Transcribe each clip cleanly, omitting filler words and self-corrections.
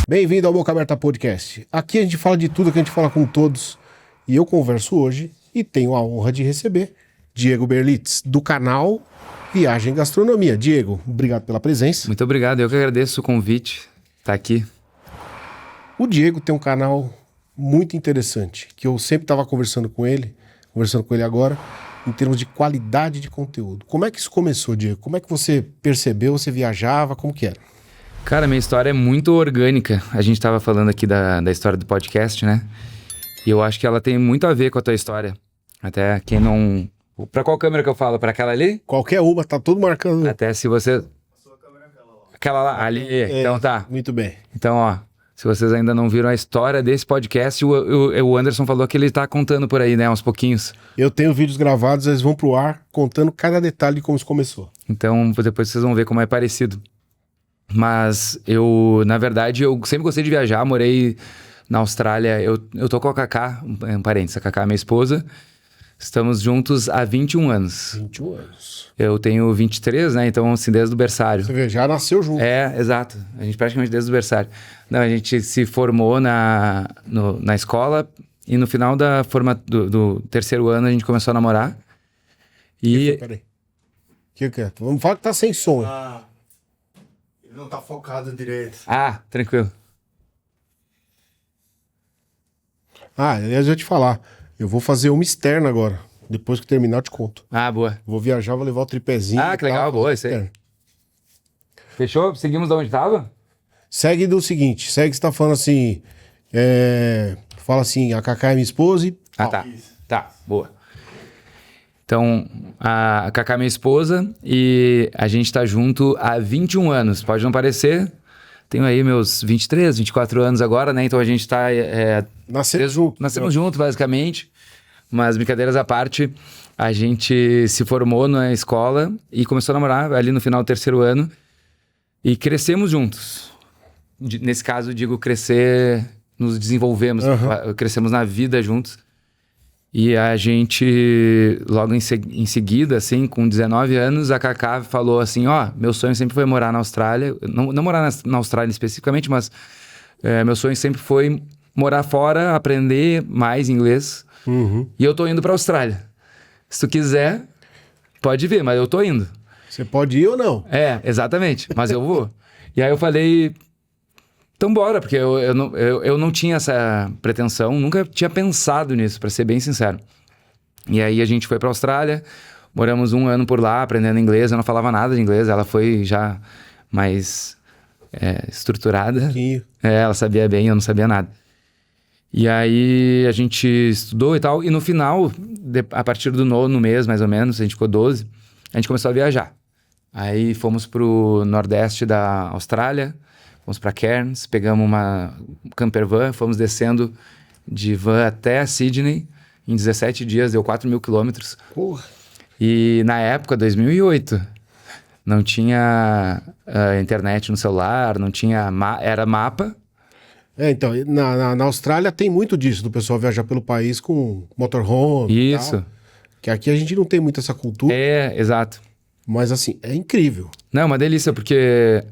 Bem-vindo ao Boca Aberta Podcast. Aqui a gente fala de tudo, que a gente fala com todos. E eu converso hoje e tenho a honra de receber Diego Berlitz, do canal Viagem Gastronomia. Diego, obrigado pela presença. Muito obrigado, eu que agradeço o convite, tá aqui. O Diego tem um canal muito interessante, que eu sempre estava conversando com ele agora, em termos de qualidade de conteúdo. Como é que isso começou, Diego? Como é que você percebeu, você viajava, como que era? Cara, minha história é muito orgânica. A gente tava falando aqui da história do podcast, né? E eu acho que ela tem muito a ver com a tua história. Até quem não... Pra qual câmera que eu falo? Pra aquela ali? Qualquer uma, tá tudo marcando. Até se você... A sua câmera é aquela lá. Aquela lá, ali. Então tá. Muito bem. Então, ó, se vocês ainda não viram a história desse podcast, o Anderson falou que ele tá contando por aí, né? Uns pouquinhos. Eu tenho vídeos gravados, eles vão pro ar, contando cada detalhe de como isso começou. Então, depois vocês vão ver como é parecido. Mas na verdade, eu sempre gostei de viajar, morei na Austrália. Eu tô com a Cacá, um parênteses, a Cacá é minha esposa. Estamos juntos há 21 anos. 21 anos. Eu tenho 23, né? Então, assim, desde o berçário. Você vê, já nasceu junto. É, exato. A gente praticamente desde o berçário. Não, a gente se formou na escola e no final do terceiro ano a gente começou a namorar. E... Peraí. Que é? Vamos falar que tá sem som. Ele não tá focado direito. Ah, tranquilo. Aliás, eu ia te falar. Eu vou fazer uma externa agora. Depois que terminar, eu te conto. Ah, boa. Vou viajar, vou levar o tripézinho. Ah, que legal, boa, isso aí. Fechou? Seguimos de onde tava? Segue do seguinte, segue que você tá falando assim, fala assim, a Cacá é minha esposa e... Ah, tá. Tá, boa. Então, a Cacá é minha esposa e a gente tá junto há 21 anos. Pode não parecer, tenho aí meus 23, 24 anos agora, né? Então a gente tá... Nascemos juntos, basicamente. Mas brincadeiras à parte, a gente se formou na escola e começou a namorar ali no final do terceiro ano. E crescemos juntos. Nesse caso, digo crescer, nos desenvolvemos, crescemos na vida juntos. E a gente, logo em seguida, assim, com 19 anos, a Cacá falou assim, meu sonho sempre foi morar na Austrália. Não morar na Austrália especificamente, mas meu sonho sempre foi morar fora, aprender mais inglês. E eu tô indo pra Austrália. Se tu quiser, pode vir, mas eu tô indo. Você pode ir ou não? É, exatamente, mas eu vou. E aí eu falei... Então bora, porque eu não tinha essa pretensão, nunca tinha pensado nisso, pra ser bem sincero. E aí a gente foi pra Austrália, moramos 1 ano por lá, aprendendo inglês, eu não falava nada de inglês, ela foi já mais estruturada. Ela sabia bem, eu não sabia nada. E aí a gente estudou e tal, e no final, a partir do 9º mês, mais ou menos, a gente ficou 12, a gente começou a viajar. Aí fomos pro nordeste da Austrália, fomos para Cairns, pegamos uma camper van, fomos descendo de van até Sydney. Em 17 dias, deu 4.000 quilômetros. Porra. E na época, 2008, não tinha internet no celular, não tinha... era mapa. Então, na Austrália tem muito disso, do pessoal viajar pelo país com motorhome. Isso. E tal, que aqui a gente não tem muito essa cultura. É, exato. Mas assim, é incrível. Não, é uma delícia, porque...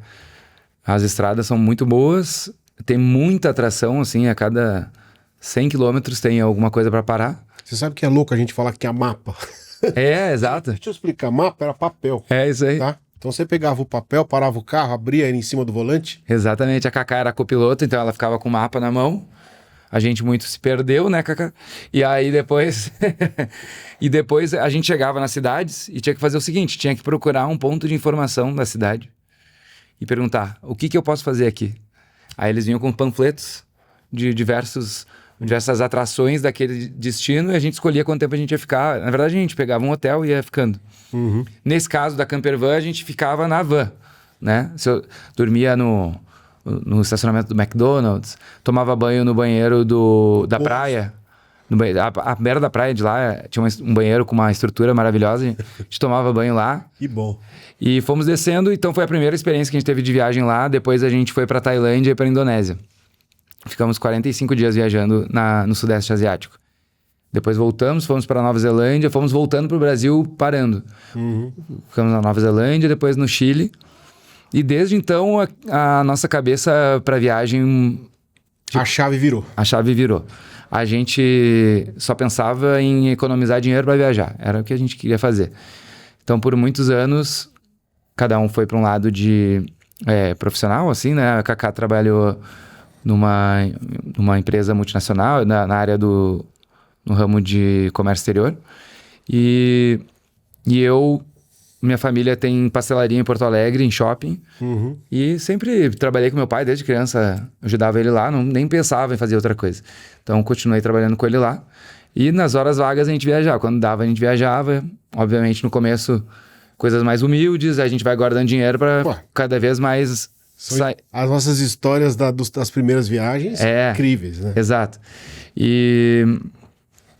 As estradas são muito boas, tem muita atração, assim, a cada 100 quilômetros tem alguma coisa para parar. Você sabe que é louco a gente falar que é mapa? É, exato. Deixa eu explicar, mapa era papel. É isso aí. Tá? Então você pegava o papel, parava o carro, abria ele em cima do volante. Exatamente, a Cacá era a copiloto, então ela ficava com o mapa na mão. A gente muito se perdeu, né, Cacá? E aí depois... e depois a gente chegava nas cidades e tinha que fazer o seguinte, tinha que procurar um ponto de informação da cidade. E perguntar, o que eu posso fazer aqui? Aí eles vinham com panfletos de diversas atrações daquele destino e a gente escolhia quanto tempo a gente ia ficar. Na verdade, a gente pegava um hotel e ia ficando. Nesse caso da camper van, a gente ficava na van, né? Eu dormia no estacionamento do McDonald's, tomava banho no banheiro da praia. A beira da praia de lá tinha um banheiro com uma estrutura maravilhosa, a gente tomava banho lá. Que bom. E fomos descendo, então foi a primeira experiência que a gente teve de viagem lá. Depois a gente foi pra Tailândia e pra Indonésia. Ficamos 45 dias viajando no Sudeste Asiático. Depois voltamos, fomos para Nova Zelândia, fomos voltando para o Brasil parando. Ficamos na Nova Zelândia, depois no Chile. E desde então a nossa cabeça para viagem... A chave virou. A chave virou. A gente só pensava em economizar dinheiro para viajar. Era o que a gente queria fazer. Então, por muitos anos, cada um foi para um lado de profissional, assim, né? A Cacá trabalhou numa empresa multinacional, na área no ramo de comércio exterior. E eu... Minha família tem pastelaria em Porto Alegre, em shopping. E sempre trabalhei com meu pai desde criança. Ajudava ele lá, nem pensava em fazer outra coisa. Então, continuei trabalhando com ele lá. E nas horas vagas a gente viajava. Quando dava, a gente viajava. Obviamente, no começo, coisas mais humildes. A gente vai guardando dinheiro para cada vez mais... As nossas histórias das primeiras viagens são incríveis, né? Exato.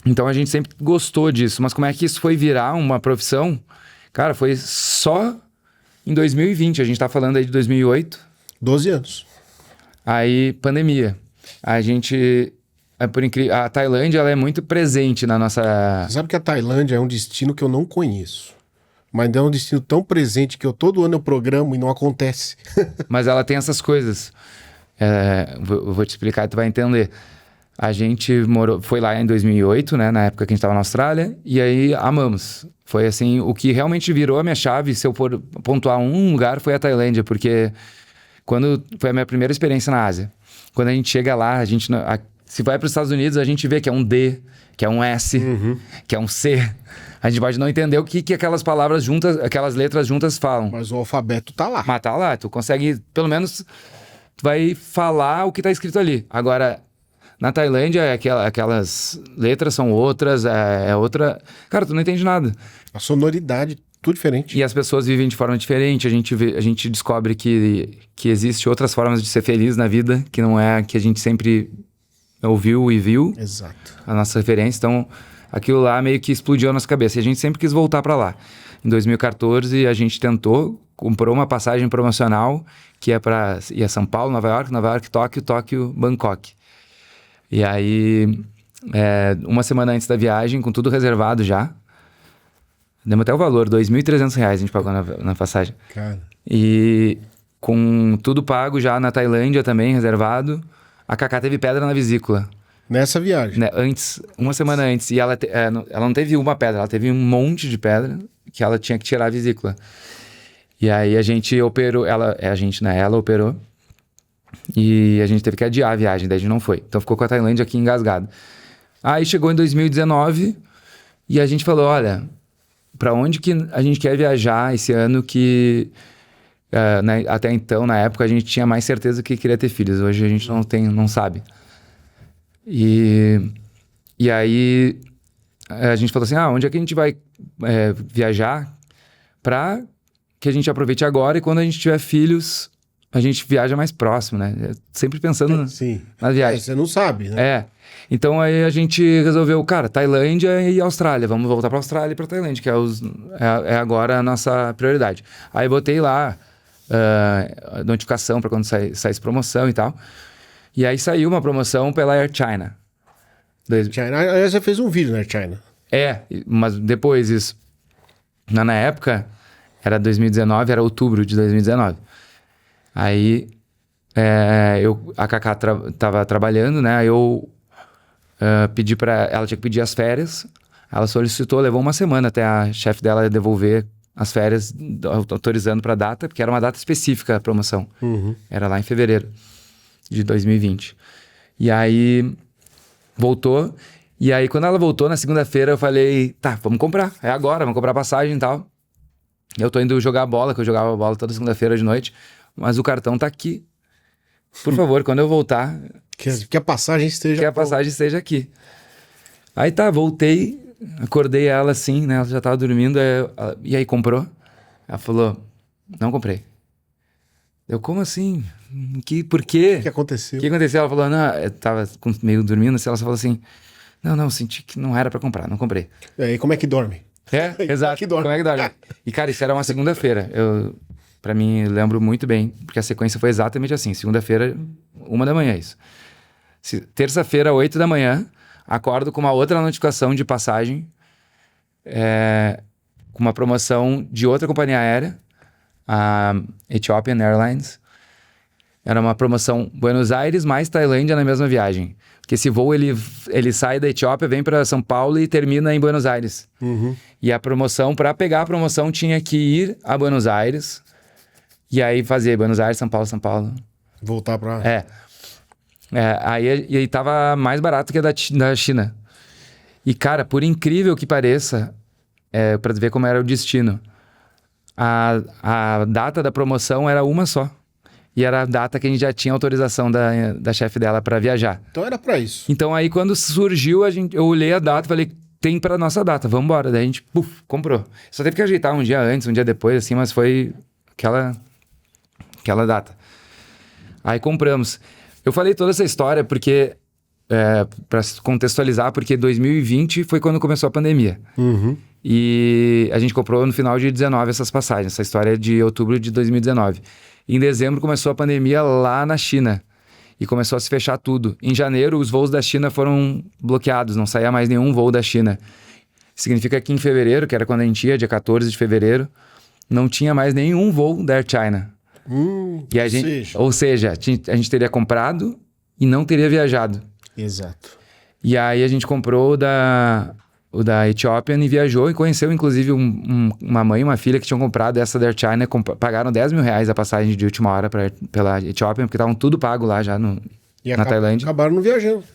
Então, a gente sempre gostou disso. Mas como é que isso foi virar uma profissão... Cara, foi só em 2020. A gente tá falando aí de 2008. 12 anos. Aí, pandemia. A gente... A Tailândia, ela é muito presente na nossa... Você sabe que a Tailândia é um destino que eu não conheço. Mas é um destino tão presente que todo ano eu programo e não acontece. Mas ela tem essas coisas. Eu vou te explicar e tu vai entender. A gente foi lá em 2008, né? Na época que a gente estava na Austrália. E aí, amamos. Foi assim, o que realmente virou a minha chave, se eu for pontuar um lugar, foi a Tailândia. Porque foi a minha primeira experiência na Ásia. Quando a gente chega lá, se vai para os Estados Unidos, a gente vê que é um D, que é um S, que é um C. A gente pode não entender o que aquelas palavras juntas, aquelas letras juntas falam. Mas o alfabeto tá lá. Mas tá lá, tu consegue, pelo menos, tu vai falar o que tá escrito ali. Agora... Na Tailândia, aquelas letras são outras, é outra... Cara, tu não entende nada. A sonoridade, tudo diferente. E as pessoas vivem de forma diferente. A gente descobre que existe outras formas de ser feliz na vida, que não é a que a gente sempre ouviu e viu. Exato. A nossa referência. Então, aquilo lá meio que explodiu a nossa cabeça. E a gente sempre quis voltar para lá. Em 2014, a gente comprou uma passagem promocional que ia São Paulo, Nova York, Tóquio, Tóquio, Bangkok. E aí, uma semana antes da viagem, com tudo reservado já, demos até o valor, R$2.300 a gente pagou na passagem. Cara. E com tudo pago já na Tailândia também, reservado, a Cacá teve pedra na vesícula. Nessa viagem? Né, uma semana antes. E ela não teve uma pedra, ela teve um monte de pedra que ela tinha que tirar a vesícula. E aí a gente operou, ela operou. E a gente teve que adiar a viagem, daí a gente não foi. Então ficou com a Tailândia aqui engasgado. Aí chegou em 2019 e a gente falou, olha, para onde que a gente quer viajar esse ano que... até então, na época, a gente tinha mais certeza que queria ter filhos. Hoje a gente não sabe. E aí a gente falou assim, onde é que a gente vai viajar para que a gente aproveite agora e quando a gente tiver filhos... A gente viaja mais próximo, né? Sempre pensando na viagem. Você não sabe, né? Então aí a gente resolveu, cara, Tailândia e Austrália. Vamos voltar pra Austrália e pra Tailândia, que é agora a nossa prioridade. Aí botei lá a notificação pra quando saísse promoção e tal. E aí saiu uma promoção pela Air China. China. Aí você fez um vídeo na Air China. Mas depois isso. Na época, era 2019, era outubro de 2019. Aí, a Cacá tava trabalhando, né? Aí eu pedi pra... Ela tinha que pedir as férias. Ela solicitou, levou uma semana até a chefe dela devolver as férias, autorizando pra data, porque era uma data específica a promoção. Era lá em fevereiro de 2020. E aí, voltou. E aí, quando ela voltou, na segunda-feira, eu falei, tá, vamos comprar. É agora, vamos comprar passagem e tal. Eu tô indo jogar bola, que eu jogava bola toda segunda-feira de noite. Mas o cartão tá aqui. Por favor, quando eu voltar... Que a passagem esteja... Que a passagem esteja aqui. Aí tá, voltei, acordei ela assim, né? Ela já tava dormindo. E aí, comprou? Ela falou, não comprei. Eu, como assim? Por quê? O que aconteceu? O que aconteceu? Ela falou, não, eu tava meio dormindo, assim, ela só falou assim, não, senti que não era pra comprar, não comprei. E como é que dorme? Exato. Como é que dorme? E cara, isso era uma segunda-feira. Pra mim, eu lembro muito bem, porque a sequência foi exatamente assim. Segunda-feira, 1h isso. Terça-feira, 8h, acordo com uma outra notificação de passagem, com uma promoção de outra companhia aérea, a Ethiopian Airlines. Era uma promoção Buenos Aires mais Tailândia na mesma viagem. Porque esse voo, ele sai da Etiópia, vem para São Paulo e termina em Buenos Aires. E a promoção, para pegar a promoção, tinha que ir a Buenos Aires. E aí fazer Buenos Aires, São Paulo. Voltar pra... Aí tava mais barato que a da China. E, cara, por incrível que pareça, pra ver como era o destino, a data da promoção era uma só. E era a data que a gente já tinha autorização da chefe dela para viajar. Então era pra isso. Então aí quando surgiu, eu olhei a data e falei, tem pra nossa data, vamos embora. Daí a gente, comprou. Só teve que ajeitar um dia antes, um dia depois, assim, mas foi aquela data. Aí compramos. Eu falei toda essa história porque, para contextualizar, porque 2020 foi quando começou a pandemia. E a gente comprou no final de 19 essas passagens. Essa história é de outubro de 2019. Em dezembro começou a pandemia lá na China. E começou a se fechar tudo. Em janeiro, os voos da China foram bloqueados. Não saía mais nenhum voo da China. Significa que em fevereiro, que era quando a gente ia, dia 14 de fevereiro, não tinha mais nenhum voo da Air China. E a gente, ou seja, a gente teria comprado e não teria viajado. Exato. E aí a gente comprou o da Ethiopian e viajou e conheceu inclusive uma mãe e uma filha que tinham comprado essa da Air China, pagaram R$10 mil a passagem de última hora pela Ethiopian, porque estavam tudo pago lá já na Tailândia. Acabaram não viajando.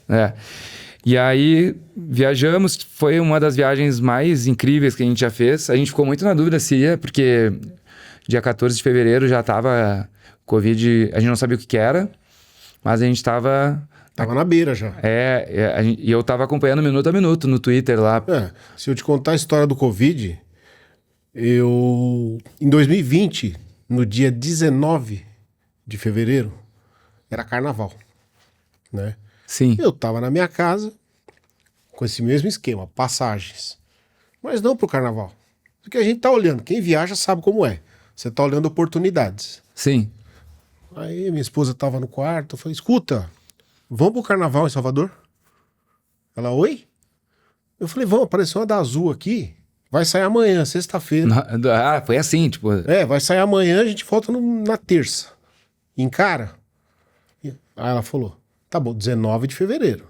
E aí viajamos, foi uma das viagens mais incríveis que a gente já fez. A gente ficou muito na dúvida se ia, porque dia 14 de fevereiro já tava Covid, a gente não sabia o que era, mas a gente tava na beira já. E eu tava acompanhando minuto a minuto no Twitter lá. Se eu te contar a história do Covid, em 2020, no dia 19 de fevereiro, era carnaval, né? Sim. Eu tava na minha casa, com esse mesmo esquema, passagens. Mas não pro carnaval. Porque a gente tá olhando, quem viaja sabe como é. Você tá olhando oportunidades. Sim. Aí minha esposa tava no quarto, eu falei, escuta, vamos pro carnaval em Salvador? Ela, oi? Eu falei, vamos, apareceu uma da Azul aqui, vai sair amanhã, sexta-feira. Foi assim, tipo... vai sair amanhã, a gente volta na terça. Encara? Aí ela falou, tá bom, 19 de fevereiro.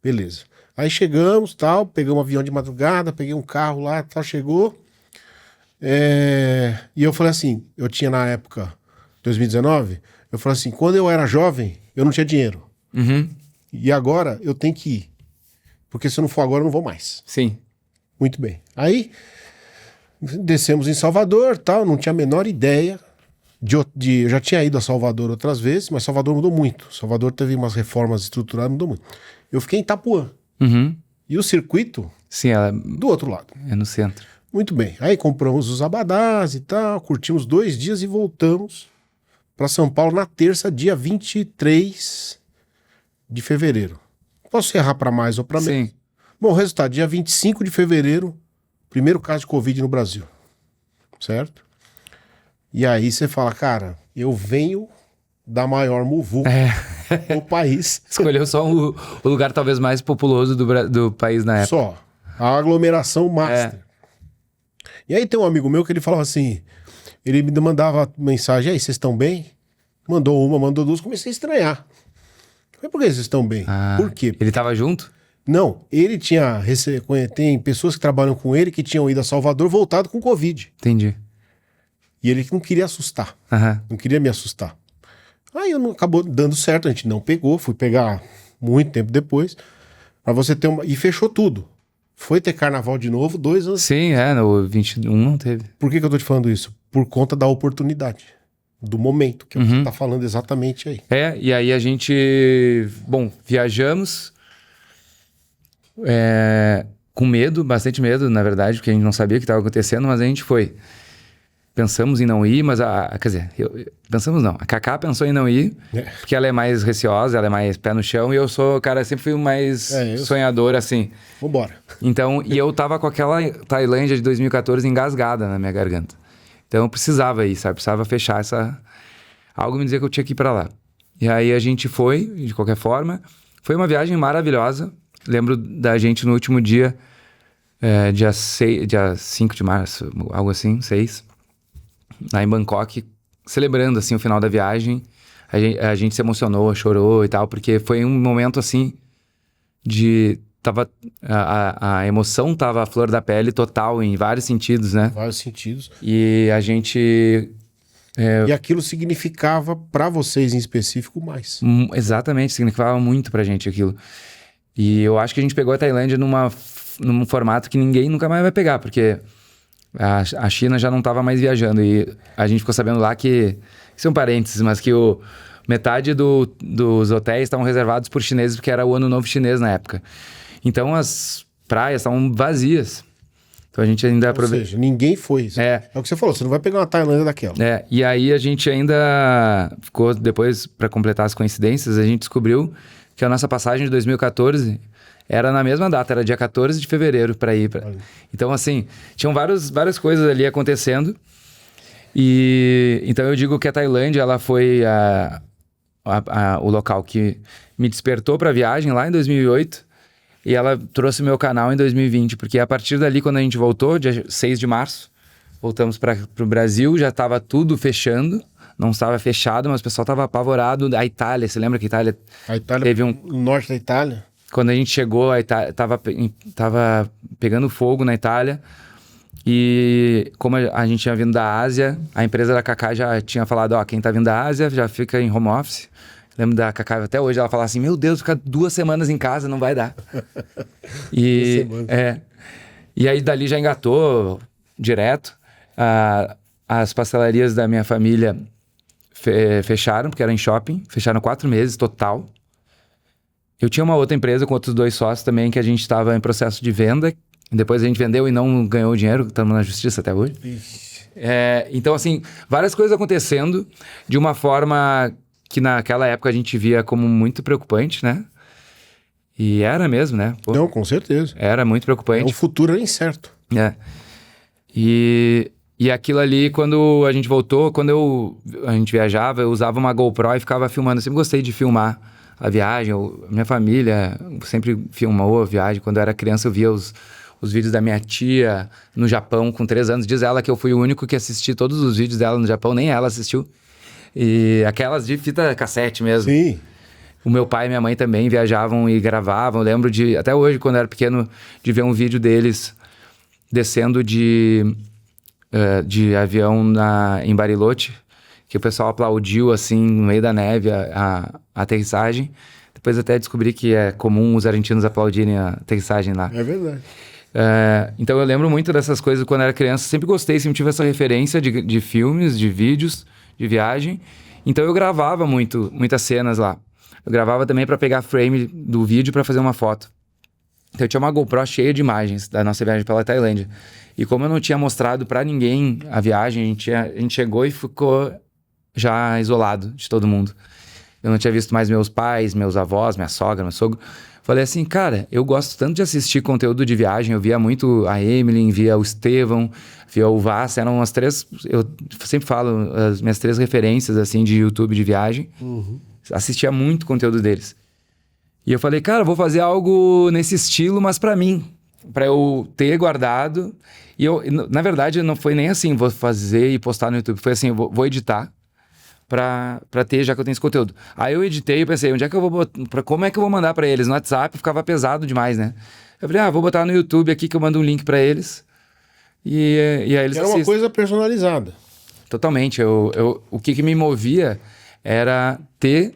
Beleza. Aí chegamos, tal, pegamos um avião de madrugada, peguei um carro lá, tal, chegou. E eu falei assim, eu tinha na época, 2019, eu falei assim, quando eu era jovem, eu não tinha dinheiro. E agora eu tenho que ir. Porque se eu não for agora, eu não vou mais. Sim. Muito bem. Aí, descemos em Salvador, tal, não tinha a menor ideia. Eu já tinha ido a Salvador outras vezes, mas Salvador mudou muito. Salvador teve umas reformas estruturais, mudou muito. Eu fiquei em Itapuã. E o circuito, sim, ela do outro lado. É no centro. Muito bem. Aí compramos os abadás e tal, curtimos 2 dias e voltamos para São Paulo na terça, dia 23 de fevereiro. Posso errar para mais ou para menos? Sim. Bom, resultado, dia 25 de fevereiro, primeiro caso de Covid no Brasil. Certo? E aí você fala, cara, eu venho da maior muvuca do país. Escolheu só o lugar talvez mais populoso do país na época. Só. A aglomeração master. E aí tem um amigo meu que ele falava assim, ele me mandava mensagem, aí, vocês estão bem? Mandou uma, mandou duas, comecei a estranhar. Mas por que vocês estão bem? Por quê? Ele tava junto? Não, ele tem pessoas que trabalham com ele que tinham ido a Salvador voltado com Covid. Entendi. E ele não queria assustar, não queria me assustar. Aí acabou dando certo, a gente não pegou, fui pegar muito tempo depois, pra você ter uma... E fechou tudo. Foi ter carnaval de novo, 2 anos. Sim, no 21 não teve. Por que eu tô te falando isso? Por conta da oportunidade, do momento, que você tá falando exatamente aí. E aí a gente, viajamos com medo, bastante medo, na verdade, porque a gente não sabia o que estava acontecendo, mas a gente foi. Pensamos em não ir, mas pensamos não. A Cacá pensou em não ir, porque ela é mais receosa, ela é mais pé no chão, e eu sou, cara, sempre fui mais sonhador, assim. Vambora. Então, e eu tava com aquela Tailândia de 2014 engasgada na minha garganta. Então eu precisava ir, sabe? Precisava fechar algo me dizia que eu tinha que ir pra lá. E aí a gente foi, de qualquer forma. Foi uma viagem maravilhosa. lembro da gente no último dia, dia 5 de março, algo assim, 6, lá em Bangkok, celebrando, assim, o final da viagem. A gente se emocionou, chorou e tal, porque foi um momento, assim, a emoção tava à flor da pele total, em vários sentidos, né? Vários sentidos. E a gente... E aquilo significava para vocês em específico mais. Exatamente, significava muito pra gente aquilo. E eu acho que a gente pegou a Tailândia num formato que ninguém nunca mais vai pegar, porque a China já não tava mais viajando. E a gente ficou sabendo lá que... Isso é um parênteses, mas que metade dos hotéis estavam reservados por chineses, porque era o Ano Novo Chinês na época. Então as praias estavam vazias. Então a gente ainda Ou seja, ninguém foi. É o que você falou, você não vai pegar uma Tailândia daquela. E aí a gente ainda ficou, depois, para completar as coincidências, a gente descobriu que a nossa passagem de 2014 era na mesma data, era dia 14 de fevereiro para ir. Então, assim, tinham várias coisas ali acontecendo. E então eu digo que a Tailândia, ela foi o local que me despertou para a viagem lá em 2008. E ela trouxe meu canal em 2020, porque a partir dali, quando a gente voltou, dia 6 de março, voltamos para o Brasil, já estava tudo não estava fechado, mas o pessoal estava apavorado. A Itália, você lembra que a Itália teve o norte da Itália? Quando a gente chegou, a Itália tava pegando fogo na Itália, e como a gente tinha vindo da Ásia, a empresa da Kaká já tinha falado, quem tá vindo da Ásia já fica em home office. Lembro da Cacá, até hoje ela fala assim, meu Deus, ficar 2 semanas em casa não vai dar. E aí dali já engatou direto. As pastelarias da minha família fecharam, porque era em shopping. Fecharam 4 meses total. Eu tinha uma outra empresa com outros 2 sócios também, que a gente estava em processo de venda. Depois a gente vendeu e não ganhou dinheiro. Estamos na justiça até hoje. Então, assim, várias coisas acontecendo de uma forma... que naquela época a gente via como muito preocupante, né? E era mesmo, né? Pô, não, com certeza. Era muito preocupante. O futuro era incerto. E aquilo ali, quando a gente voltou, a gente viajava, eu usava uma GoPro e ficava filmando. Eu sempre gostei de filmar a viagem. Minha família sempre filmou a viagem. Quando eu era criança, eu via os vídeos da minha tia no Japão com 3 anos. Diz ela que eu fui o único que assisti todos os vídeos dela no Japão, nem ela assistiu. E aquelas de fita cassete mesmo. Sim. O meu pai e minha mãe também viajavam e gravavam. Eu lembro até hoje, quando eu era pequeno, de ver um vídeo deles descendo de avião em Bariloche, que o pessoal aplaudiu assim no meio da neve a aterrissagem. Depois até descobri que é comum os argentinos aplaudirem a aterrissagem lá. É verdade. Então eu lembro muito dessas coisas quando eu era criança. Sempre gostei, sempre tive essa referência de filmes, de vídeos, de viagem. Então eu gravava muitas cenas lá. Eu gravava também para pegar frame do vídeo para fazer uma foto. Então eu tinha uma GoPro cheia de imagens da nossa viagem pela Tailândia. E como eu não tinha mostrado para ninguém a viagem, a gente chegou e ficou já isolado de todo mundo. Eu não tinha visto mais meus pais, meus avós, minha sogra, meu sogro. Falei assim, cara, eu gosto tanto de assistir conteúdo de viagem. Eu via muito a Emily, via o Estevão, via o Vaz. Eram umas 3... Eu sempre falo as minhas 3 referências, assim, de YouTube de viagem. Assistia muito conteúdo deles. E eu falei, cara, eu vou fazer algo nesse estilo, mas pra mim. Pra eu ter guardado. E na verdade, não foi nem assim, vou fazer e postar no YouTube. Foi assim, vou editar. Pra ter, já que eu tenho esse conteúdo. Aí eu editei e pensei, onde é que eu vou botar? Como é que eu vou mandar pra eles? No WhatsApp ficava pesado demais, né? Eu falei, vou botar no YouTube aqui que eu mando um link pra eles. E aí eles Era uma coisa personalizada. Totalmente. O que me movia era ter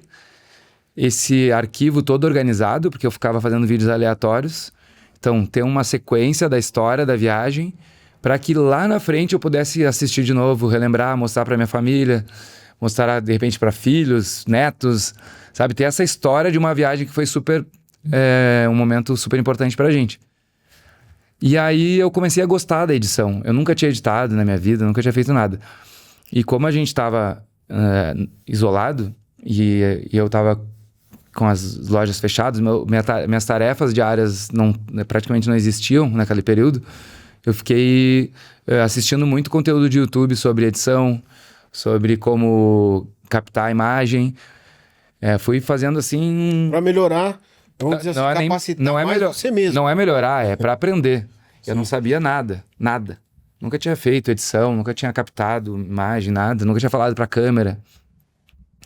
esse arquivo todo organizado, porque eu ficava fazendo vídeos aleatórios. Então, ter uma sequência da história da viagem para que lá na frente eu pudesse assistir de novo, relembrar, mostrar pra minha família, mostrar de repente para filhos, netos, sabe? Ter essa história de uma viagem que foi um momento super importante pra gente. E aí eu comecei a gostar da edição. Eu nunca tinha editado na minha vida, nunca tinha feito nada. E como a gente estava isolado e eu estava com as lojas fechadas, minhas tarefas diárias praticamente não existiam naquele período, eu fiquei assistindo muito conteúdo de YouTube sobre edição, sobre como captar a imagem. Fui fazendo assim... Para melhorar Vamos dizer assim, capacitar não é mais melhor, você mesmo. não é melhorar, é para aprender. Eu não sabia nada, nada. Nunca tinha feito edição, nunca tinha captado imagem, nada, nunca tinha falado pra câmera.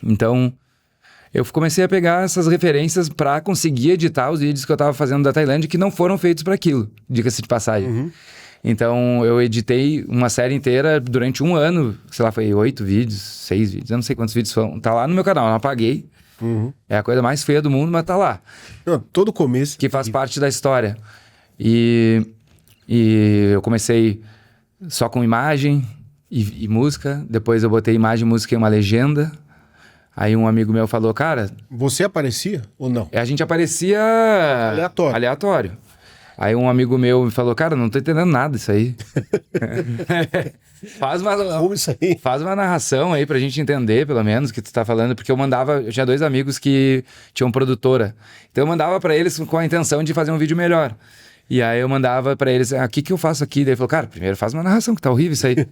Então, eu comecei a pegar essas referências para conseguir editar os vídeos que eu tava fazendo da Tailândia que não foram feitos para aquilo, diga-se de passagem. Então, eu editei uma série inteira durante um ano, sei lá, foi 8 vídeos, 6 vídeos, eu não sei quantos vídeos foram. Tá lá no meu canal, eu não apaguei. É a coisa mais feia do mundo, mas tá lá. Não, todo começo. Que faz parte da história. E eu comecei só com imagem e música. Depois eu botei imagem, música e uma legenda. Aí um amigo meu falou, cara... Você aparecia ou não? A gente aparecia... Aleatório. Aí um amigo meu me falou, cara, não tô entendendo nada disso aí. Faz uma narração aí pra gente entender, pelo menos, o que tu tá falando. Porque eu tinha 2 amigos que tinham produtora. Então eu mandava pra eles com a intenção de fazer um vídeo melhor. E aí eu mandava pra eles, o que eu faço aqui? Daí ele falou, cara, primeiro faz uma narração, que tá horrível isso aí.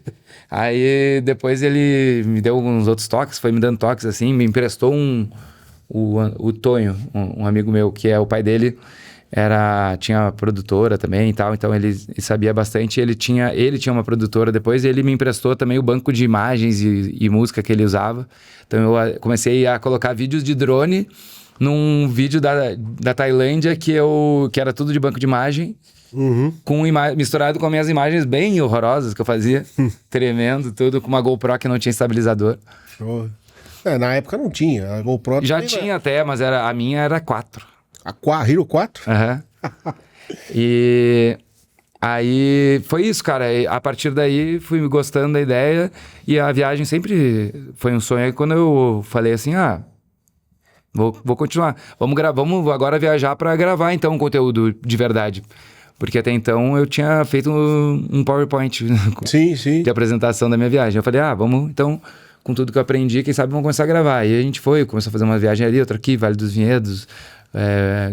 Aí depois ele me deu uns outros toques, foi me dando toques assim, me emprestou o Tonho, um amigo meu, que é o pai dele, tinha produtora também e tal, então ele sabia bastante, ele tinha uma produtora depois, e ele me emprestou também o banco de imagens e música que ele usava. Então eu comecei a colocar vídeos de drone num vídeo da Tailândia que era tudo de banco de imagem, misturado com minhas imagens bem horrorosas que eu fazia, tremendo, tudo com uma GoPro que não tinha estabilizador. Show. Na época não tinha, a GoPro já tinha até, mas a minha era 4. A Hero 4? E aí foi isso, cara. E a partir daí fui gostando da ideia, e a viagem sempre foi um sonho. Aí quando eu falei assim, vou continuar. Vamos agora viajar para gravar, então, um conteúdo de verdade. Porque até então eu tinha feito um PowerPoint de apresentação da minha viagem. Eu falei, vamos, então, com tudo que eu aprendi, quem sabe vamos começar a gravar. E a gente começou a fazer uma viagem ali, outra aqui, Vale dos Vinhedos,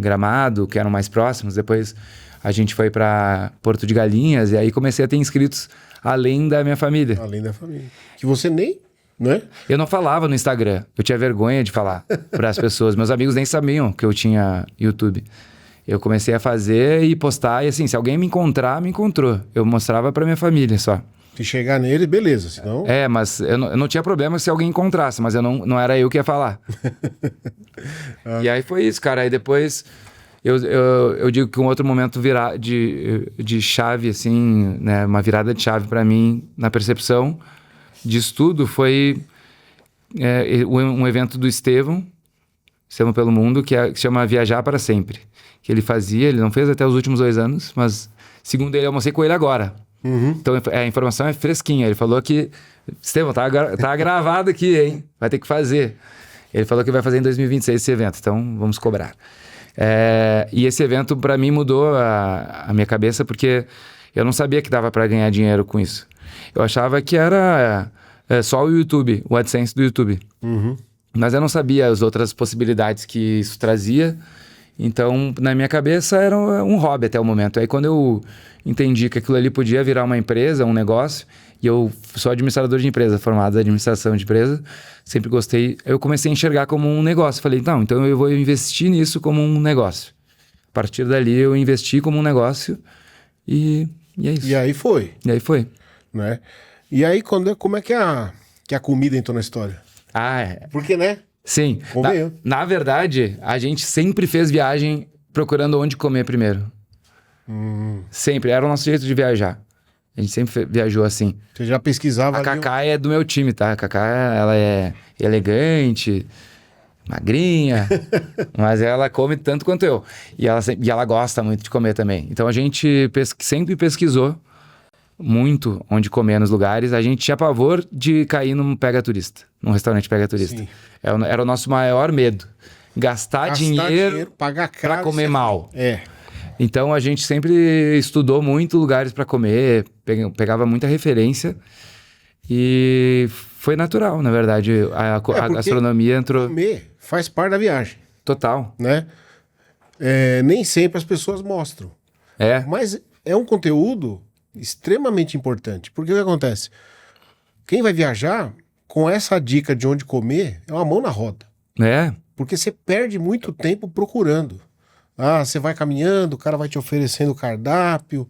Gramado, que eram mais próximos. Depois a gente foi para Porto de Galinhas, e aí comecei a ter inscritos além da minha família. Além da família. Que você nem... Não é? Eu não falava no Instagram, eu tinha vergonha de falar para as pessoas. Meus amigos nem sabiam que eu tinha YouTube. Eu comecei a fazer e postar, e assim, se alguém me encontrar, me encontrou. Eu mostrava para minha família só. Se chegar nele, beleza, senão... mas eu não tinha problema se alguém encontrasse, mas não era eu que ia falar. E aí foi isso, cara. Aí depois, eu digo que um outro momento de chave, assim, né, uma virada de chave para mim, na percepção de estudo, foi um evento do Estevão pelo Mundo, que se chama Viajar para Sempre. Que ele não fez até os últimos 2 anos, mas segundo ele, eu almocei com ele agora. Então a informação é fresquinha. Ele falou que, Estevão, tá gravado aqui, hein? Vai ter que fazer. Ele falou que vai fazer em 2026 esse evento, então vamos cobrar. E esse evento, para mim, mudou a minha cabeça, porque eu não sabia que dava para ganhar dinheiro com isso. Eu achava que era só o YouTube, o AdSense do YouTube. Mas eu não sabia as outras possibilidades que isso trazia. Então, na minha cabeça, era um hobby até o momento. Aí, quando eu entendi que aquilo ali podia virar uma empresa, um negócio, e eu sou administrador de empresa, formado em administração de empresa, sempre gostei, eu comecei a enxergar como um negócio. Falei, não, então eu vou investir nisso como um negócio. A partir dali, eu investi como um negócio e é isso. E aí foi. Né? E aí, como é que a comida entrou na história? Porque, né? Sim. Na verdade, a gente sempre fez viagem procurando onde comer primeiro. Sempre. Era o nosso jeito de viajar. A gente sempre viajou assim. Você já pesquisava A Cacá é do meu time, tá? A Cacá, ela é elegante, magrinha, mas ela come tanto quanto eu. E ela gosta muito de comer também. Então a gente sempre pesquisou muito onde comer nos lugares. A gente tinha pavor de cair num num restaurante pega-turista. Era o nosso maior medo. Gastar dinheiro pagar caro, pra comer mal. É. Então a gente sempre estudou muito lugares para comer, pegava muita referência e foi natural, na verdade. A gastronomia entrou. Comer faz parte da viagem. Total. Né? Nem sempre as pessoas mostram. Mas é um conteúdo extremamente importante. Porque o que acontece? Quem vai viajar com essa dica de onde comer é uma mão na roda. Porque você perde muito tempo procurando. Você vai caminhando, o cara vai te oferecendo o cardápio.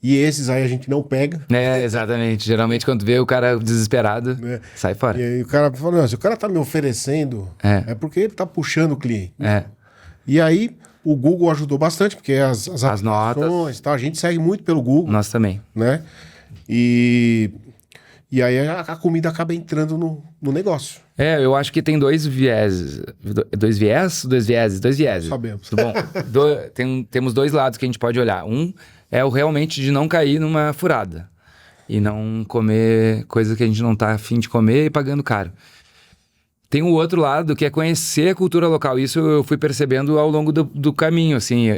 E esses aí a gente não pega. Exatamente. Geralmente quando vê o cara desesperado, Né? sai fora. E aí o cara fala, não, se o cara tá me oferecendo, é porque ele tá puxando o cliente. E aí o Google ajudou bastante, porque as notas. Tal, a gente segue muito pelo Google. Nós também. Né? E aí a comida acaba entrando no negócio. Eu acho que tem dois vieses. Dois vieses. Sabemos. Tudo bom? Temos dois lados que a gente pode olhar. Um é o realmente de não cair numa furada. E não comer coisa que a gente não tá afim de comer e pagando caro. Tem o outro lado, que é conhecer a cultura local. Isso eu fui percebendo ao longo do caminho, assim.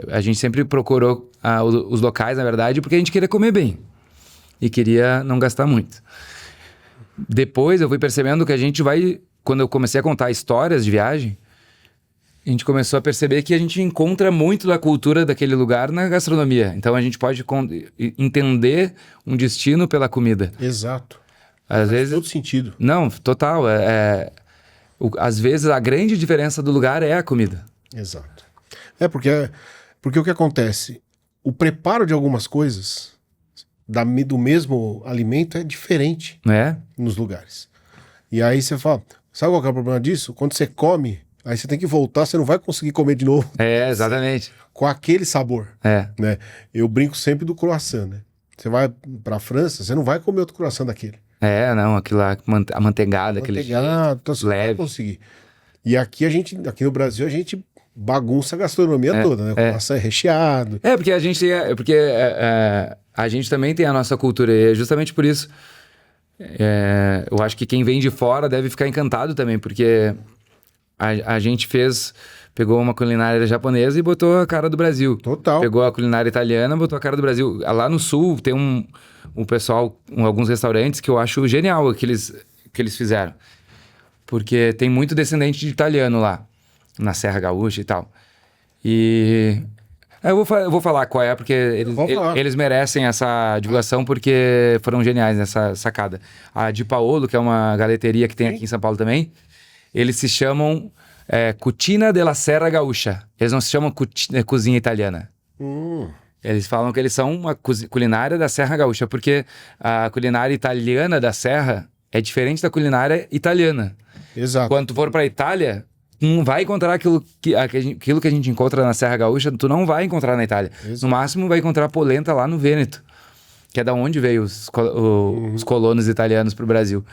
A gente sempre procurou os locais, na verdade, porque a gente queria comer bem. E queria não gastar muito. Depois eu fui percebendo que a gente vai... Quando eu comecei a contar histórias de viagem, a gente começou a perceber que a gente encontra muito da cultura daquele lugar na gastronomia. Então a gente pode entender um destino pela comida. Exato. Às vezes... Faz todo sentido. Não, total. Às vezes a grande diferença do lugar é a comida. Exato. Porque o que acontece? O preparo de algumas coisas do mesmo alimento é diferente nos lugares. E aí você fala, sabe qual que é o problema disso? Quando você come, aí você tem que voltar, você não vai conseguir comer de novo. Exatamente. Com aquele sabor. Né? Eu brinco sempre do croissant, né? Você vai pra França, você não vai comer outro croissant daquele. Não, aquilo lá, amanteigado, aquele então você leve. não vai conseguir. E aqui no Brasil, a gente bagunça a gastronomia toda, né? O croissant é recheado. Porque a gente a gente também tem a nossa cultura, e é justamente por isso. Eu acho que quem vem de fora deve ficar encantado também, porque a gente pegou uma culinária japonesa e botou a cara do Brasil. Total. Pegou a culinária italiana, botou a cara do Brasil. Lá no sul tem um pessoal, alguns restaurantes que eu acho genial que eles fizeram. Porque tem muito descendente de italiano lá, na Serra Gaúcha e tal. E... Eu vou falar qual é, porque eles merecem essa divulgação porque foram geniais nessa sacada. A Di Paolo, que é uma galeteria que tem aqui em São Paulo também, eles se chamam Cucina della Serra Gaúcha. Eles não se chamam cozinha italiana. Eles falam que eles são uma culinária da Serra Gaúcha, porque a culinária italiana da Serra é diferente da culinária italiana. Exato. Quando tu for pra Itália... não vai encontrar aquilo que a gente encontra na Serra Gaúcha, tu não vai encontrar na Itália. Exato. No máximo vai encontrar polenta lá no Vêneto, que é da onde veio os colonos italianos pro Brasil.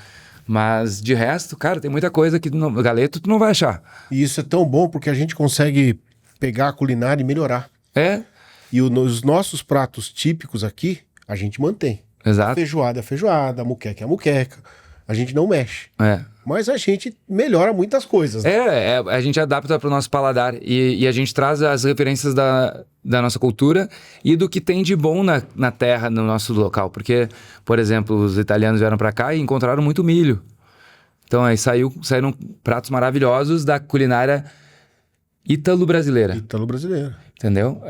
Mas de resto, cara, tem muita coisa que no galeto tu não vai achar. E isso é tão bom porque a gente consegue pegar a culinária e melhorar. E os nossos pratos típicos aqui, a gente mantém. Exato. A feijoada é a feijoada, a muqueca é a muqueca. A gente não mexe. Mas a gente melhora muitas coisas. Né? A gente adapta para o nosso paladar e a gente traz as referências da nossa cultura e do que tem de bom na terra, no nosso local. Porque, por exemplo, os italianos vieram para cá e encontraram muito milho. Então aí saíram pratos maravilhosos da culinária ítalo-brasileira. Ítalo-brasileira. Entendeu?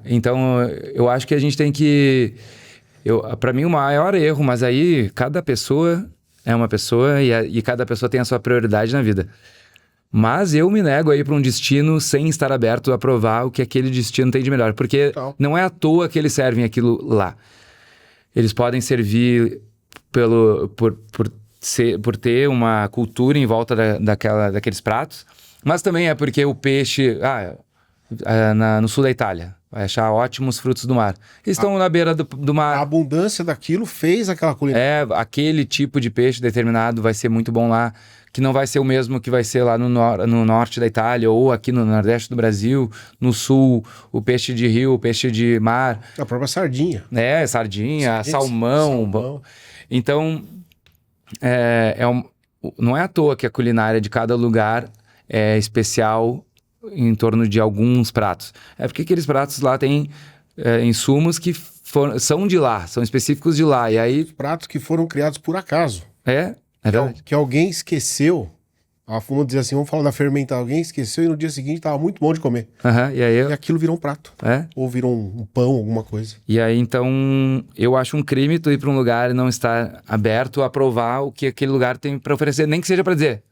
Então eu acho que a gente tem que... Para mim o maior erro, mas aí cada pessoa... é uma pessoa e cada pessoa tem a sua prioridade na vida. Mas eu me nego a ir para um destino sem estar aberto a provar o que aquele destino tem de melhor. Porque não é à toa que eles servem aquilo lá. Eles podem servir por ter uma cultura em volta daqueles pratos. Mas também é porque o peixe... no sul da Itália. Vai achar ótimos frutos do mar. Eles estão na beira do mar. A abundância daquilo fez aquela culinária. Aquele tipo de peixe determinado vai ser muito bom lá, que não vai ser o mesmo que vai ser lá no norte da Itália, ou aqui no nordeste do Brasil, no sul, o peixe de rio, o peixe de mar. A própria sardinha. Sardinha, salmão. Então, não é à toa que a culinária de cada lugar é especial em torno de alguns pratos. É porque aqueles pratos lá têm insumos que são de lá, são específicos de lá. E aí... pratos que foram criados por acaso. É verdade. Que alguém esqueceu. Vamos dizer assim, vamos falar da fermentação. Alguém esqueceu e no dia seguinte estava muito bom de comer. E aquilo virou um prato. Ou virou um pão, alguma coisa. E aí, então, eu acho um crime tu ir para um lugar e não estar aberto a provar o que aquele lugar tem para oferecer. Nem que seja para dizer,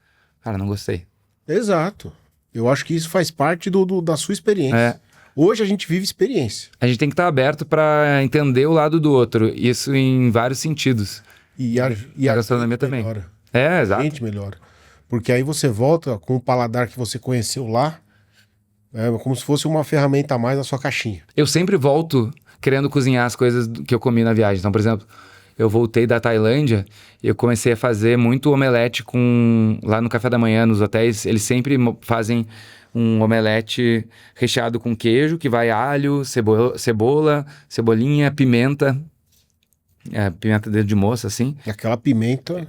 cara, não gostei. Exato. Eu acho que isso faz parte da sua experiência. É. Hoje a gente vive experiência. A gente tem que estar aberto para entender o lado do outro. Isso em vários sentidos. E a gastronomia gente também. melhora. É, A exato. gente melhora. Porque aí você volta com o paladar que você conheceu lá, como se fosse uma ferramenta a mais na sua caixinha. Eu sempre volto querendo cozinhar as coisas que eu comi na viagem. Então, por exemplo, eu voltei da Tailândia e eu comecei a fazer muito omelete lá no café da manhã, nos hotéis. Eles sempre fazem um omelete recheado com queijo, que vai alho, cebola, cebolinha, pimenta. Pimenta dedo de moça, assim. E aquela pimenta...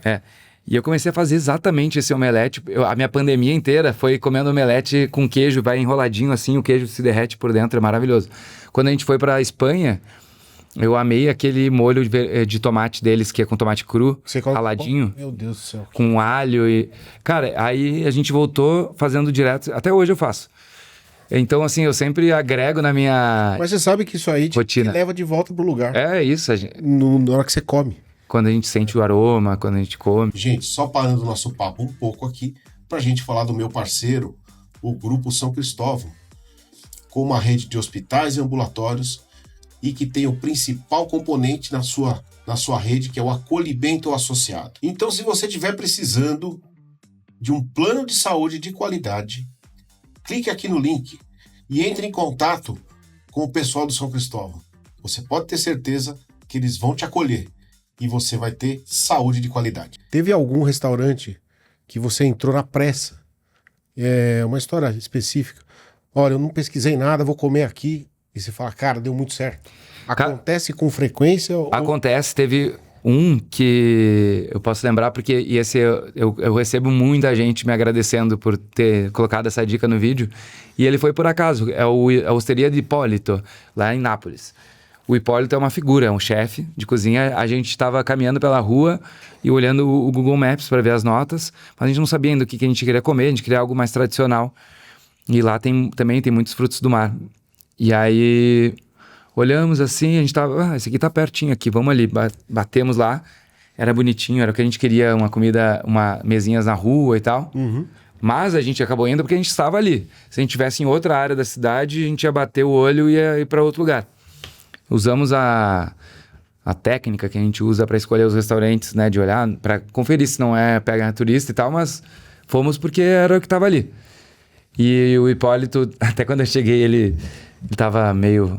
E eu comecei a fazer exatamente esse omelete. A minha pandemia inteira foi comendo omelete com queijo, vai enroladinho assim, o queijo se derrete por dentro, é maravilhoso. Quando a gente foi pra Espanha, eu amei aquele molho de tomate deles, que é com tomate cru, raladinho. Meu Deus do céu. Com alho e... Cara, aí a gente voltou fazendo direto. Até hoje eu faço. Então, assim, eu sempre agrego na minha Mas você sabe que isso aí te rotina. leva de volta pro lugar. É isso, Na hora que você come. quando a gente sente o aroma, quando a gente come. Gente, só parando o nosso papo um pouco aqui, pra gente falar do meu parceiro, o Grupo São Cristóvão, com uma rede de hospitais e ambulatórios e que tem o principal componente na sua rede, que é o acolhimento associado. Então, se você estiver precisando de um plano de saúde de qualidade, clique aqui no link e entre em contato com o pessoal do São Cristóvão. Você pode ter certeza que eles vão te acolher e você vai ter saúde de qualidade. Teve algum restaurante que você entrou na pressa? É uma história específica. Olha, eu não pesquisei nada, vou comer aqui. E você fala, cara, deu muito certo. Acontece com frequência? Acontece, teve um que eu posso lembrar, porque esse eu recebo muita gente me agradecendo por ter colocado essa dica no vídeo. E ele foi por acaso, a Osteria de Hipólito, lá em Nápoles. O Hipólito é uma figura, é um chefe de cozinha. A gente estava caminhando pela rua e olhando o Google Maps para ver as notas, mas a gente não sabia ainda o que a gente queria comer, a gente queria algo mais tradicional. E lá também tem muitos frutos do mar. E aí olhamos assim, a gente tava, esse aqui tá pertinho aqui, vamos ali. Batemos lá, era bonitinho, era o que a gente queria, uma comida, mesinhas na rua e tal. Uhum. Mas a gente acabou indo porque a gente estava ali. Se a gente estivesse em outra área da cidade, a gente ia bater o olho e ia ir para outro lugar. Usamos a técnica que a gente usa para escolher os restaurantes, né? De olhar, para conferir se não pega turista e tal, mas fomos porque era o que tava ali. E o Hipólito, até quando eu cheguei, ele tava meio,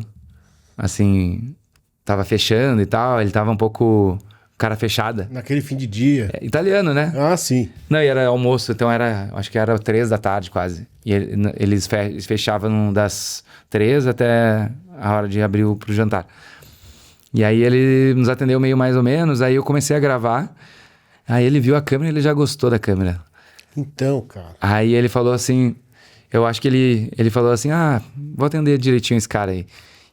assim, tava fechando e tal, ele tava um pouco cara fechada. Naquele fim de dia. Italiano, né? Ah, sim. Não, e era almoço, então acho que era 3 da tarde quase. E eles fechavam das 3 até a hora de abrir pro jantar. E aí ele nos atendeu meio mais ou menos, aí eu comecei a gravar, aí ele viu a câmera e ele já gostou da câmera. Então, cara. Aí ele falou assim, eu acho que ele falou assim, vou atender direitinho esse cara aí.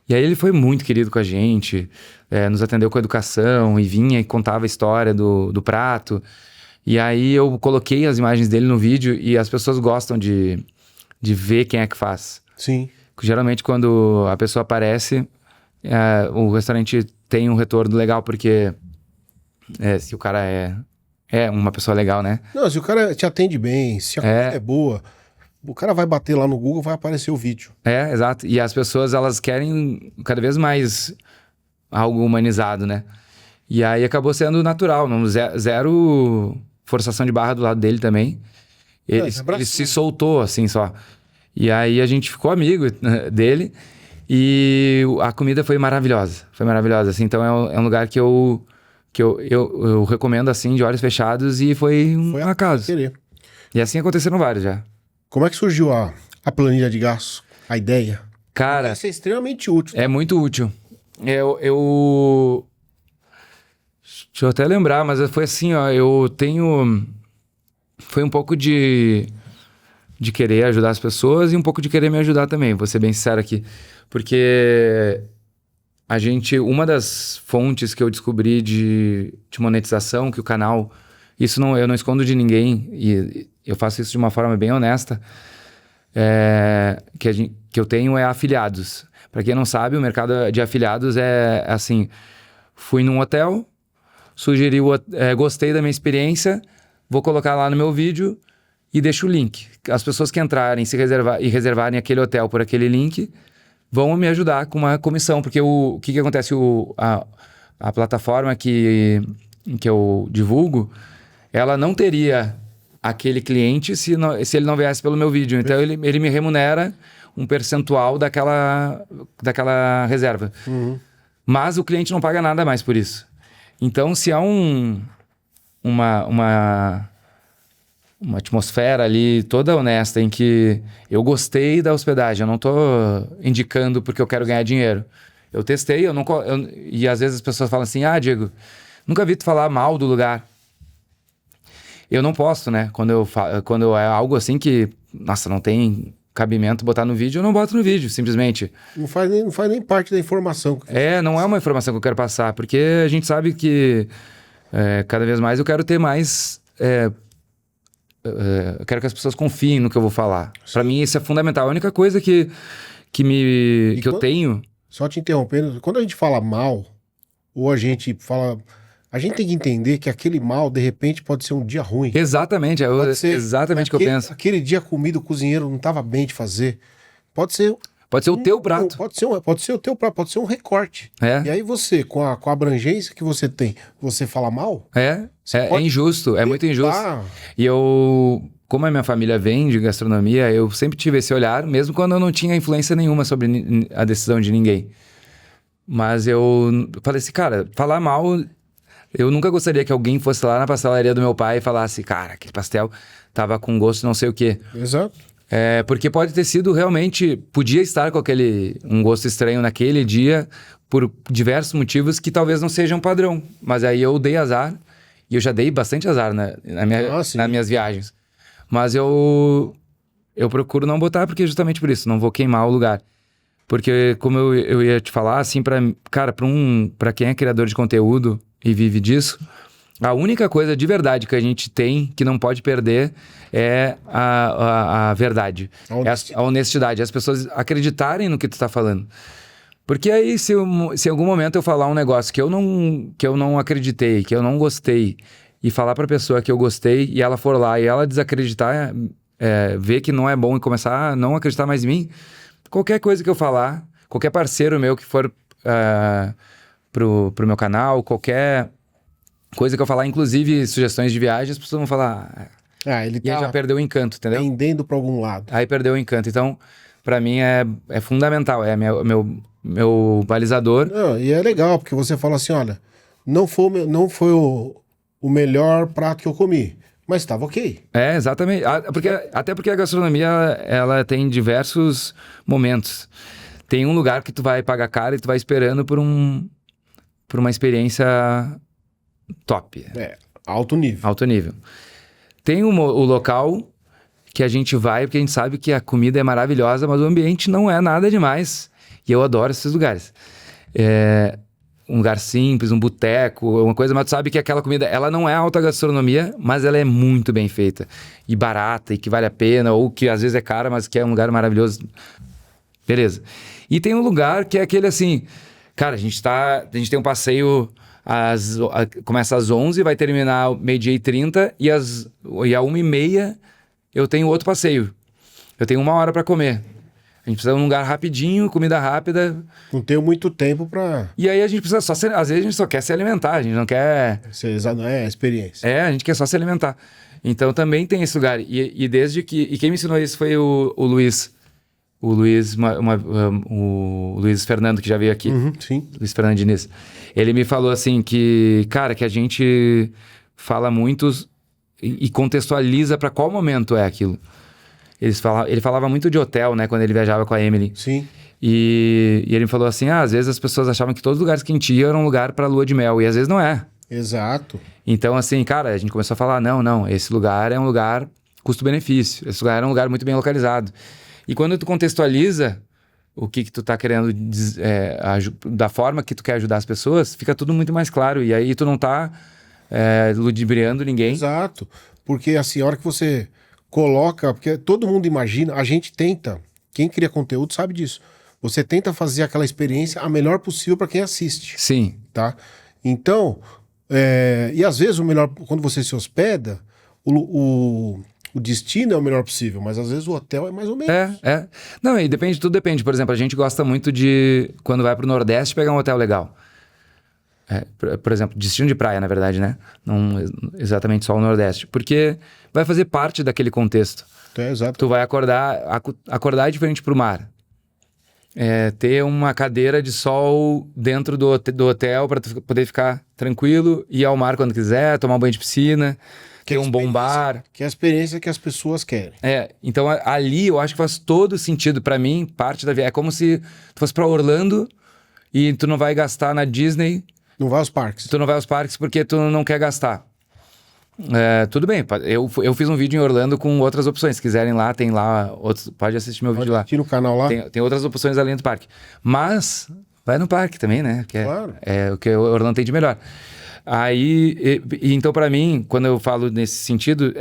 E aí ele foi muito querido com a gente, nos atendeu com educação e vinha e contava a história do prato. E aí eu coloquei as imagens dele no vídeo e as pessoas gostam de ver quem é que faz. Sim. Geralmente quando a pessoa aparece, o restaurante tem um retorno legal, porque se o cara é uma pessoa legal, né? Não, se o cara te atende bem, se a comida é boa, o cara vai bater lá no Google, vai aparecer o vídeo. Exato. E as pessoas, elas querem cada vez mais algo humanizado, né? E aí acabou sendo natural, zero forçação de barra do lado dele também. Ele se soltou, assim, só. E aí a gente ficou amigo dele e a comida foi maravilhosa. Foi maravilhosa, assim. Então é um lugar que eu recomendo, assim, de olhos fechados, e foi um acaso. E assim aconteceram vários já. Como é que surgiu a planilha de gastos? A ideia? Cara, Vai ser extremamente útil. é muito útil. Deixa eu até lembrar, mas foi assim, ó, foi um pouco de querer ajudar as pessoas e um pouco de querer me ajudar também, vou ser bem sincero aqui. Porque uma das fontes que eu descobri de monetização, que o canal, eu não escondo de ninguém, e eu faço isso de uma forma bem honesta, que eu tenho afiliados. Para quem não sabe, o mercado de afiliados é assim, fui num hotel, gostei da minha experiência, vou colocar lá no meu vídeo e deixo o link. As pessoas que entrarem e reservarem aquele hotel por aquele link vão me ajudar com uma comissão, porque o que acontece? A plataforma que eu divulgo, ela não teria aquele cliente se ele não viesse pelo meu vídeo. Então, ele me remunera um percentual daquela reserva. Mas o cliente não paga nada mais por isso. Então, se há uma atmosfera ali toda honesta em que eu gostei da hospedagem, eu não estou indicando porque eu quero ganhar dinheiro. Eu testei, e às vezes as pessoas falam assim, Diego, nunca vi tu falar mal do lugar. Eu não posto, né? Quando é algo assim que, nossa, não tem cabimento botar no vídeo, eu não boto no vídeo, simplesmente. Não faz nem parte da informação. Não é uma informação que eu quero passar, porque a gente sabe que cada vez mais eu quero ter mais... eu quero que as pessoas confiem no que eu vou falar. Para mim isso é fundamental. A única coisa que eu tenho... Só te interrompendo, quando a gente fala mal, ou a gente fala... A gente tem que entender que aquele mal, de repente, pode ser um dia ruim. Exatamente, exatamente o que eu penso. Aquele dia a comida, o cozinheiro não estava bem de fazer. Pode ser o teu prato. Pode ser o teu prato, pode ser um recorte. E aí você, com a abrangência que você tem, você fala mal? É injusto, é muito injusto. E como a minha família vem de gastronomia, eu sempre tive esse olhar, mesmo quando eu não tinha influência nenhuma sobre a decisão de ninguém. Mas eu falei assim, cara, falar mal... Eu nunca gostaria que alguém fosse lá na pastelaria do meu pai e falasse, cara, aquele pastel tava com gosto não sei o quê. Exato. Porque pode ter sido realmente... Podia estar com um gosto estranho naquele dia por diversos motivos que talvez não sejam padrão. Mas aí eu dei azar, e eu já dei bastante azar nas minhas viagens. Mas eu procuro não botar, porque justamente por isso, não vou queimar o lugar. Porque como eu ia te falar, assim, pra quem é criador de conteúdo e vive disso, a única coisa de verdade que a gente tem, que não pode perder, é a verdade. A honestidade. As pessoas acreditarem no que tu tá falando. Porque aí, se em algum momento eu falar um negócio que eu não acreditei, que eu não gostei, e falar pra pessoa que eu gostei, e ela for lá e ela desacreditar, ver que não é bom e começar a não acreditar mais em mim, qualquer coisa que eu falar, qualquer parceiro meu que for pro meu canal, qualquer coisa que eu falar, inclusive sugestões de viagem, as pessoas vão falar... ele e aí já perdeu o encanto, entendeu? Vendendo pra algum lado. Aí perdeu o encanto. Então, pra mim é fundamental, é meu balizador. Não, e é legal, porque você fala assim, olha, não foi o melhor prato que eu comi, mas estava ok. Exatamente. Até porque a gastronomia, ela tem diversos momentos. Tem um lugar que tu vai pagar caro e tu vai esperando por uma experiência top. Alto nível. Alto nível. Tem o local que a gente vai porque a gente sabe que a comida é maravilhosa, mas o ambiente não é nada demais. E eu adoro esses lugares. Um lugar simples, um boteco, uma coisa, mas tu sabe que aquela comida, ela não é alta gastronomia, mas ela é muito bem feita. E barata, e que vale a pena, ou que às vezes é cara, mas que é um lugar maravilhoso. Beleza. E tem um lugar que é aquele assim... Cara, a gente tem um passeio... começa às 11, vai terminar 12h30 e às 1h30 eu tenho outro passeio. Eu tenho 1 hora pra comer. A gente precisa de um lugar rapidinho, comida rápida. Não tenho muito tempo pra... E aí a gente precisa às vezes a gente só quer se alimentar, a gente não quer... Não é a experiência. A gente quer só se alimentar. Então também tem esse lugar. E desde que... E quem me ensinou isso foi o Luiz. O Luiz Fernando, que já veio aqui. Sim. Luiz Fernando Diniz. Ele me falou assim que, cara, que a gente fala muito e contextualiza para qual momento é aquilo. Ele falava muito de hotel, né, quando ele viajava com a Emily. Sim. E ele me falou assim, às vezes as pessoas achavam que todos os lugares que a gente ia eram um lugar para lua de mel, e às vezes não é. Exato. Então, assim, cara, a gente começou a falar, não, esse lugar é um lugar custo-benefício, esse lugar é um lugar muito bem localizado. E quando tu contextualiza o que tu tá querendo da forma que tu quer ajudar as pessoas, fica tudo muito mais claro. E aí tu não tá ludibriando ninguém. Exato. Porque assim, a hora que você coloca... Porque todo mundo imagina, a gente tenta... Quem cria conteúdo sabe disso. Você tenta fazer aquela experiência a melhor possível para quem assiste. Sim. Tá? Então, e às vezes o melhor... Quando você se hospeda, o o destino é o melhor possível, mas às vezes o hotel é mais ou menos. Não, e depende, tudo depende. Por exemplo, a gente gosta muito de, quando vai pro Nordeste, pegar um hotel legal. Por exemplo, destino de praia, na verdade, né? Não exatamente só o Nordeste. Porque vai fazer parte daquele contexto. Exato. Tu vai acordar diferente pro mar. Ter uma cadeira de sol dentro do hotel para tu poder ficar tranquilo, ir ao mar quando quiser, tomar um banho de piscina, ter um bom bar. Que é a experiência que as pessoas querem. Então ali eu acho que faz todo sentido para mim, parte da viagem. É como se tu fosse para Orlando e tu não vai gastar na Disney. Não vai aos parques. Tu não vai aos parques porque tu não quer gastar. Tudo bem, eu fiz um vídeo em Orlando com outras opções. Se quiserem lá, tem lá outros, pode assistir meu vídeo lá. Assistir no canal lá. Tem outras opções além do parque. Mas vai no parque também, né? Que claro. É o que o Orlando tem de melhor. Aí, então para mim, quando eu falo nesse sentido,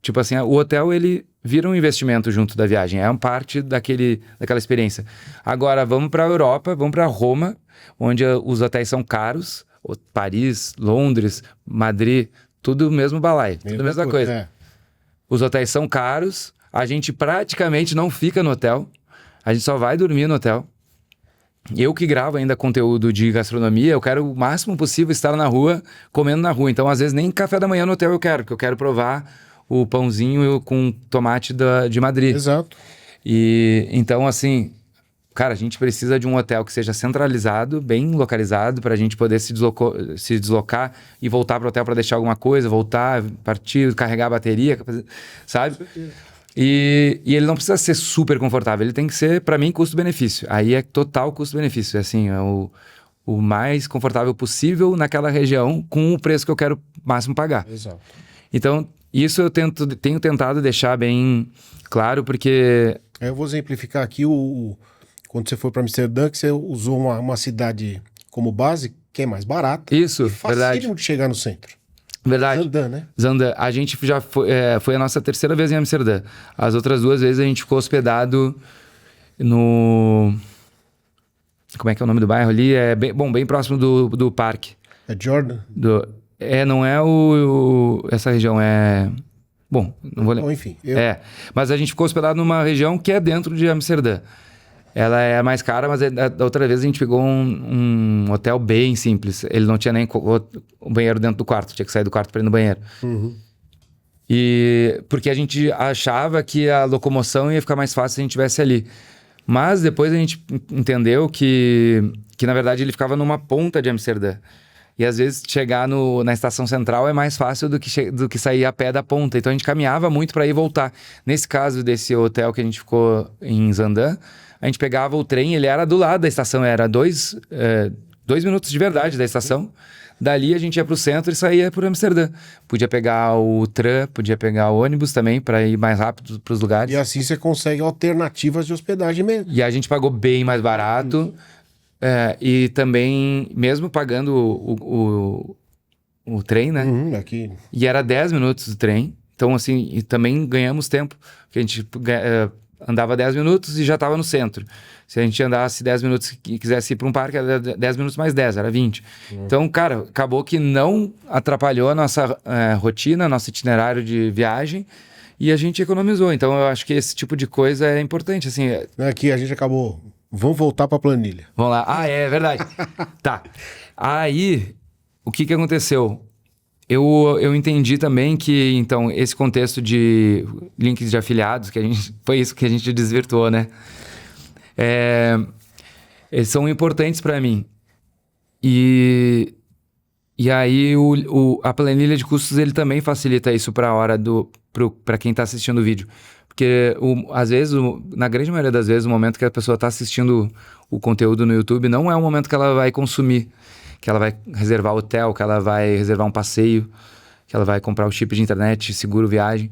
tipo assim, o hotel ele vira um investimento junto da viagem. É uma parte daquela experiência. Agora, vamos para a Europa, vamos para Roma, onde os hotéis são caros. Paris, Londres, Madrid... Tudo mesmo balaio, tudo a mesma coisa. Os hotéis são caros, a gente praticamente não fica no hotel, a gente só vai dormir no hotel. Eu que gravo ainda conteúdo de gastronomia, eu quero o máximo possível estar na rua, comendo na rua. Então, às vezes, nem café da manhã no hotel eu quero, porque eu quero provar o pãozinho com tomate de Madrid. Exato. E então, assim... Cara, a gente precisa de um hotel que seja centralizado, bem localizado, para a gente poder se deslocar e voltar para o hotel para deixar alguma coisa, voltar, partir, carregar a bateria, sabe? E ele não precisa ser super confortável, ele tem que ser, para mim, custo-benefício. Aí é total custo-benefício, assim, é o mais confortável possível naquela região com o preço que eu quero máximo pagar. Exato. Então, isso eu tenho tentado deixar bem claro, porque... Eu vou exemplificar aqui quando você foi para Amsterdã, que você usou uma cidade como base, que é mais barata. Isso, verdade. Facílimo de chegar no centro. Verdade. Zandã, né? Zandã. A gente já foi a nossa terceira vez em Amsterdã. As outras 2 vezes a gente ficou hospedado no... Como é que é o nome do bairro ali? Bem próximo do parque. É Jordan? Não é essa região, Bom, não vou lembrar. Bom, enfim. Mas a gente ficou hospedado numa região que é dentro de Amsterdã. Ela é mais cara, mas da outra vez a gente pegou um hotel bem simples. Ele não tinha nem o banheiro dentro do quarto. Tinha que sair do quarto para ir no banheiro. Uhum. E porque a gente achava que a locomoção ia ficar mais fácil se a gente estivesse ali. Mas depois a gente entendeu que na verdade ele ficava numa ponta de Amsterdã. E às vezes chegar na estação central é mais fácil do que sair a pé da ponta. Então a gente caminhava muito para ir e voltar. Nesse caso desse hotel que a gente ficou em Zandã, a gente pegava o trem, ele era do lado da estação, era 2 minutos de verdade da estação. Dali a gente ia pro centro e saía por Amsterdã. Podia pegar o tram, podia pegar o ônibus também para ir mais rápido pros lugares. E assim você consegue alternativas de hospedagem mesmo. E a gente pagou bem mais barato. E também, mesmo pagando o trem, né? Aqui. E era 10 minutos do trem. Então, assim, e também ganhamos tempo. Porque a gente andava 10 minutos e já estava no centro. Se a gente andasse 10 minutos e quisesse ir para um parque, era 10 minutos mais 10, era 20. Então, cara, acabou que não atrapalhou a nossa rotina, nosso itinerário de viagem. E a gente economizou. Então, eu acho que esse tipo de coisa é importante, assim. Aqui a gente acabou... Vamos voltar para a planilha. Vamos lá. É verdade. Tá. Aí, o que aconteceu? Eu entendi também que, então, esse contexto de links de afiliados, foi isso que a gente desvirtuou, né? Eles são importantes para mim. E aí, a planilha de custos, ele também facilita isso para quem está assistindo o vídeo. Porque, às vezes, na grande maioria das vezes, o momento que a pessoa está assistindo o conteúdo no YouTube não é o momento que ela vai consumir, que ela vai reservar hotel, que ela vai reservar um passeio, que ela vai comprar o chip de internet, seguro viagem.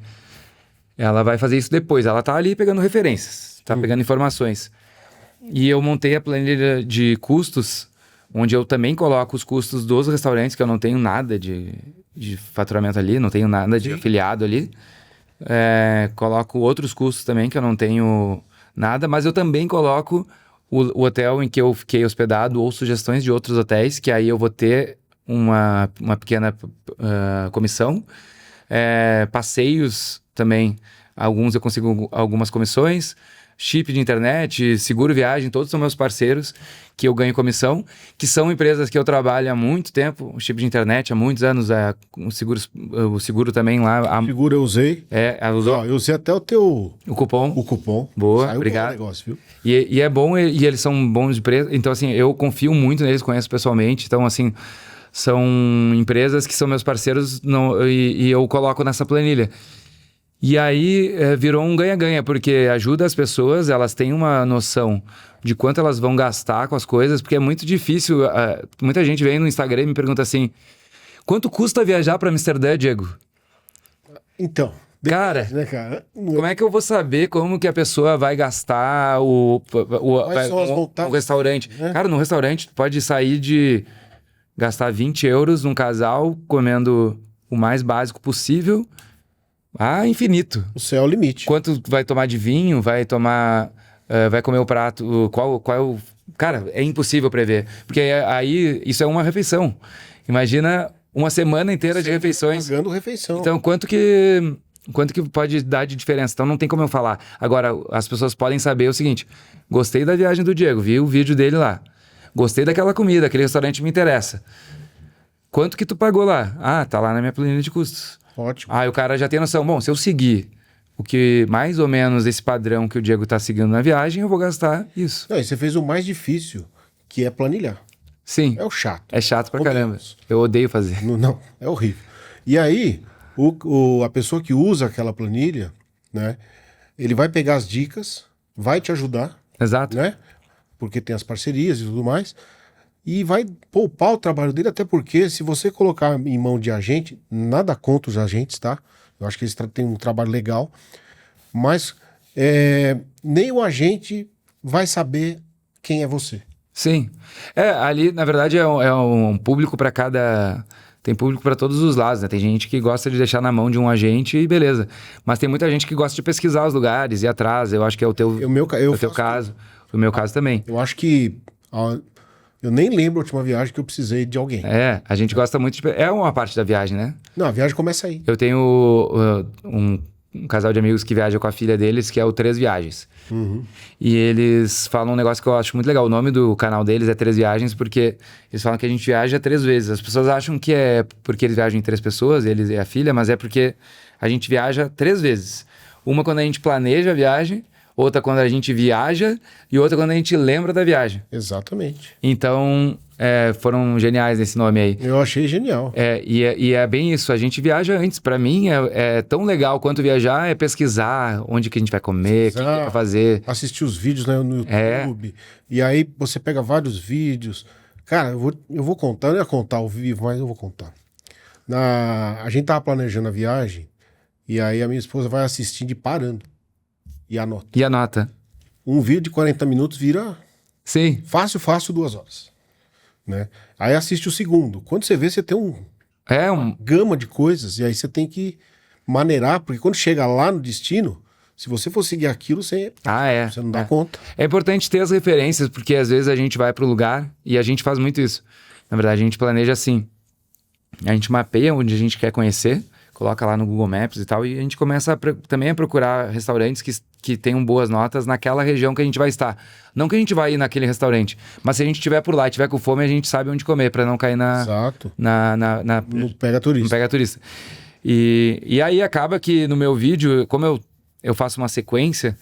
Ela vai fazer isso depois. Ela tá ali pegando referências, tá pegando informações. E eu montei a planilha de custos, onde eu também coloco os custos dos restaurantes, que eu não tenho nada de faturamento ali, não tenho nada de afiliado ali. Coloco outros custos também, que eu não tenho nada, mas eu também coloco o hotel em que eu fiquei hospedado ou sugestões de outros hotéis, que aí eu vou ter uma pequena comissão. Passeios também. Alguns eu consigo algumas comissões. Chip de internet, seguro viagem, todos são meus parceiros que eu ganho comissão, que são empresas que eu trabalho há muito tempo. O chip de internet há muitos anos, o seguro também lá. Seguro eu usei. Usou Eu usei até o teu... o cupom. O cupom. Boa, Saiu obrigado. bom o negócio, viu? E é bom, e eles são bons de preço. Então, assim, eu confio muito neles, conheço pessoalmente. Então, assim, são empresas que são meus parceiros e eu coloco nessa planilha. E aí virou um ganha-ganha, porque ajuda as pessoas, elas têm uma noção de quanto elas vão gastar com as coisas, porque é muito difícil. Muita gente vem no Instagram e me pergunta assim: quanto custa viajar para Amsterdã, Diego? Então, Cara, né, cara? como é que eu vou saber como que a pessoa vai gastar Quais são as voltagens? o restaurante? É. Cara, num restaurante tu pode sair de gastar 20 euros num casal comendo o mais básico possível a infinito. O céu é o limite. Quanto tu vai tomar de vinho, vai tomar... vai comer o prato... Qual é o... Cara, é impossível prever. Porque aí isso é uma refeição. Imagina uma semana inteira de refeições. Pagando refeição. Então, quanto que pode dar de diferença? Então, não tem como eu falar. Agora, as pessoas podem saber o seguinte: gostei da viagem do Diego, vi o vídeo dele lá. Gostei daquela comida, aquele restaurante me interessa. Quanto que tu pagou lá? Ah, tá lá na minha planilha de custos. Ótimo. Aí o cara já tem noção. Bom, se eu seguir o que mais ou menos esse padrão que o Diego tá seguindo na viagem, eu vou gastar isso. Não, e você fez o mais difícil, que é planilhar. Sim. É o chato. É chato pra Odeio caramba. isso. Eu odeio fazer. Não, é horrível. E aí, a pessoa que usa aquela planilha, né? Ele vai pegar as dicas, vai te ajudar, Exato. né? Porque tem as parcerias e tudo mais. E vai poupar o trabalho dele, até porque se você colocar em mão de agente, nada contra os agentes, tá? Eu acho que eles têm um trabalho legal, mas nem o agente vai saber quem é você. Sim. Ali, na verdade, é um público para cada... Tem público para todos os lados, né? Tem gente que gosta de deixar na mão de um agente e beleza. Mas tem muita gente que gosta de pesquisar os lugares, ir atrás. Eu acho que é o teu caso. O meu caso também. Eu acho que... eu nem lembro a última viagem que eu precisei de alguém. A gente gosta muito de... É uma parte da viagem, né? Não, a viagem começa aí. Eu tenho um casal de amigos que viaja com a filha deles, que é o Três Viagens. Uhum. E eles falam um negócio que eu acho muito legal. O nome do canal deles é Três Viagens, porque eles falam que a gente viaja 3 vezes. As pessoas acham que é porque eles viajam em 3 pessoas, eles e a filha, mas é porque a gente viaja 3 vezes. Uma quando a gente planeja a viagem, outra quando a gente viaja e outra quando a gente lembra da viagem. Exatamente. Então, foram geniais nesse nome aí. Eu achei genial. E é bem isso, a gente viaja antes. Pra mim, é tão legal quanto viajar é pesquisar onde que a gente vai comer, o que vai fazer. Assistir os vídeos, né, no YouTube. E aí você pega vários vídeos. Cara, eu vou contar, eu não ia contar ao vivo, mas eu vou contar. A gente tava planejando a viagem e aí a minha esposa vai assistindo e parando. E anota. E anota. Um vídeo de 40 minutos vira Sim. fácil 2 horas. Né? Aí assiste o segundo. Quando você vê, você tem uma gama de coisas e aí você tem que maneirar, porque quando chega lá no destino, se você for seguir aquilo, você não dá conta. É importante ter as referências, porque às vezes a gente vai pro lugar e a gente faz muito isso. Na verdade, a gente planeja assim. A gente mapeia onde a gente quer conhecer, coloca lá no Google Maps e tal, e a gente começa também a procurar restaurantes que tenham boas notas naquela região que a gente vai estar. Não que a gente vai ir naquele restaurante, mas se a gente estiver por lá e estiver com fome, a gente sabe onde comer, para não cair Exato. no Pega Turista. No Pega Turista. E aí acaba que no meu vídeo, como eu faço uma sequência,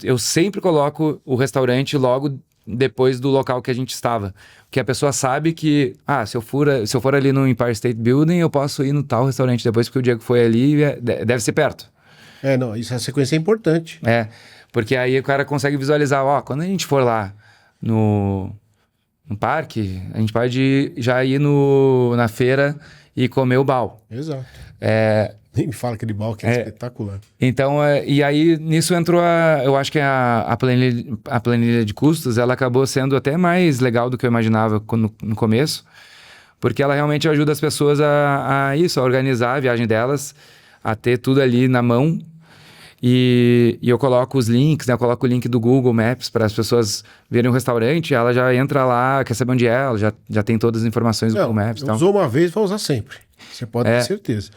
eu sempre coloco o restaurante logo depois do local que a gente estava. Porque a pessoa sabe que, se eu for ali no Empire State Building, eu posso ir no tal restaurante depois, porque o Diego foi ali, deve ser perto. Essa sequência é importante. Porque aí o cara consegue visualizar, quando a gente for lá no parque, a gente pode já ir na feira e comer o bal. Exato. Nem me fala aquele bal que é espetacular. Então, e aí nisso entrou eu acho que a planilha de custos, ela acabou sendo até mais legal do que eu imaginava no começo, porque ela realmente ajuda as pessoas a organizar a viagem delas, a ter tudo ali na mão. E eu coloco os links, né? Eu coloco o link do Google Maps para as pessoas verem o restaurante, ela já entra lá, quer saber onde é, ela já tem todas as informações do Google Maps. Usou uma vez, vai usar sempre. Você pode ter certeza.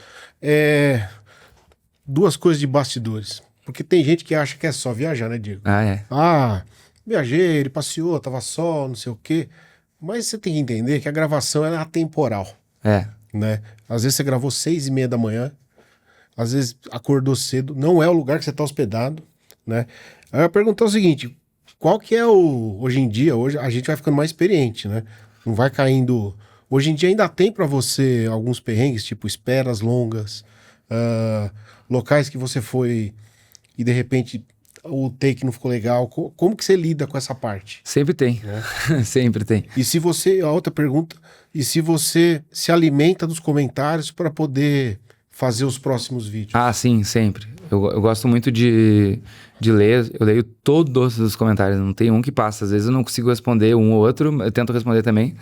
duas coisas de bastidores. Porque tem gente que acha que é só viajar, né, Diego? Ah, é. Ah, viajei, ele passeou, tava só, não sei o quê. Mas você tem que entender que a gravação ela é atemporal, É. né? Às vezes você gravou 6:30 da manhã, às vezes acordou cedo, não é o lugar que você está hospedado, né? Aí eu ia perguntar o seguinte, qual que é hoje em dia, hoje a gente vai ficando mais experiente, né? Não vai caindo... Hoje em dia ainda tem para você alguns perrengues, tipo esperas longas, locais que você foi e de repente o take não ficou legal. Como que você lida com essa parte? Sempre tem. Sempre tem. E se você, a outra pergunta, e se você se alimenta dos comentários para poder fazer os próximos vídeos? Ah, sim, sempre. Eu gosto muito de ler. Eu leio todos os comentários. Não tem um que passa. Às vezes eu não consigo responder um ou outro. Eu tento responder também.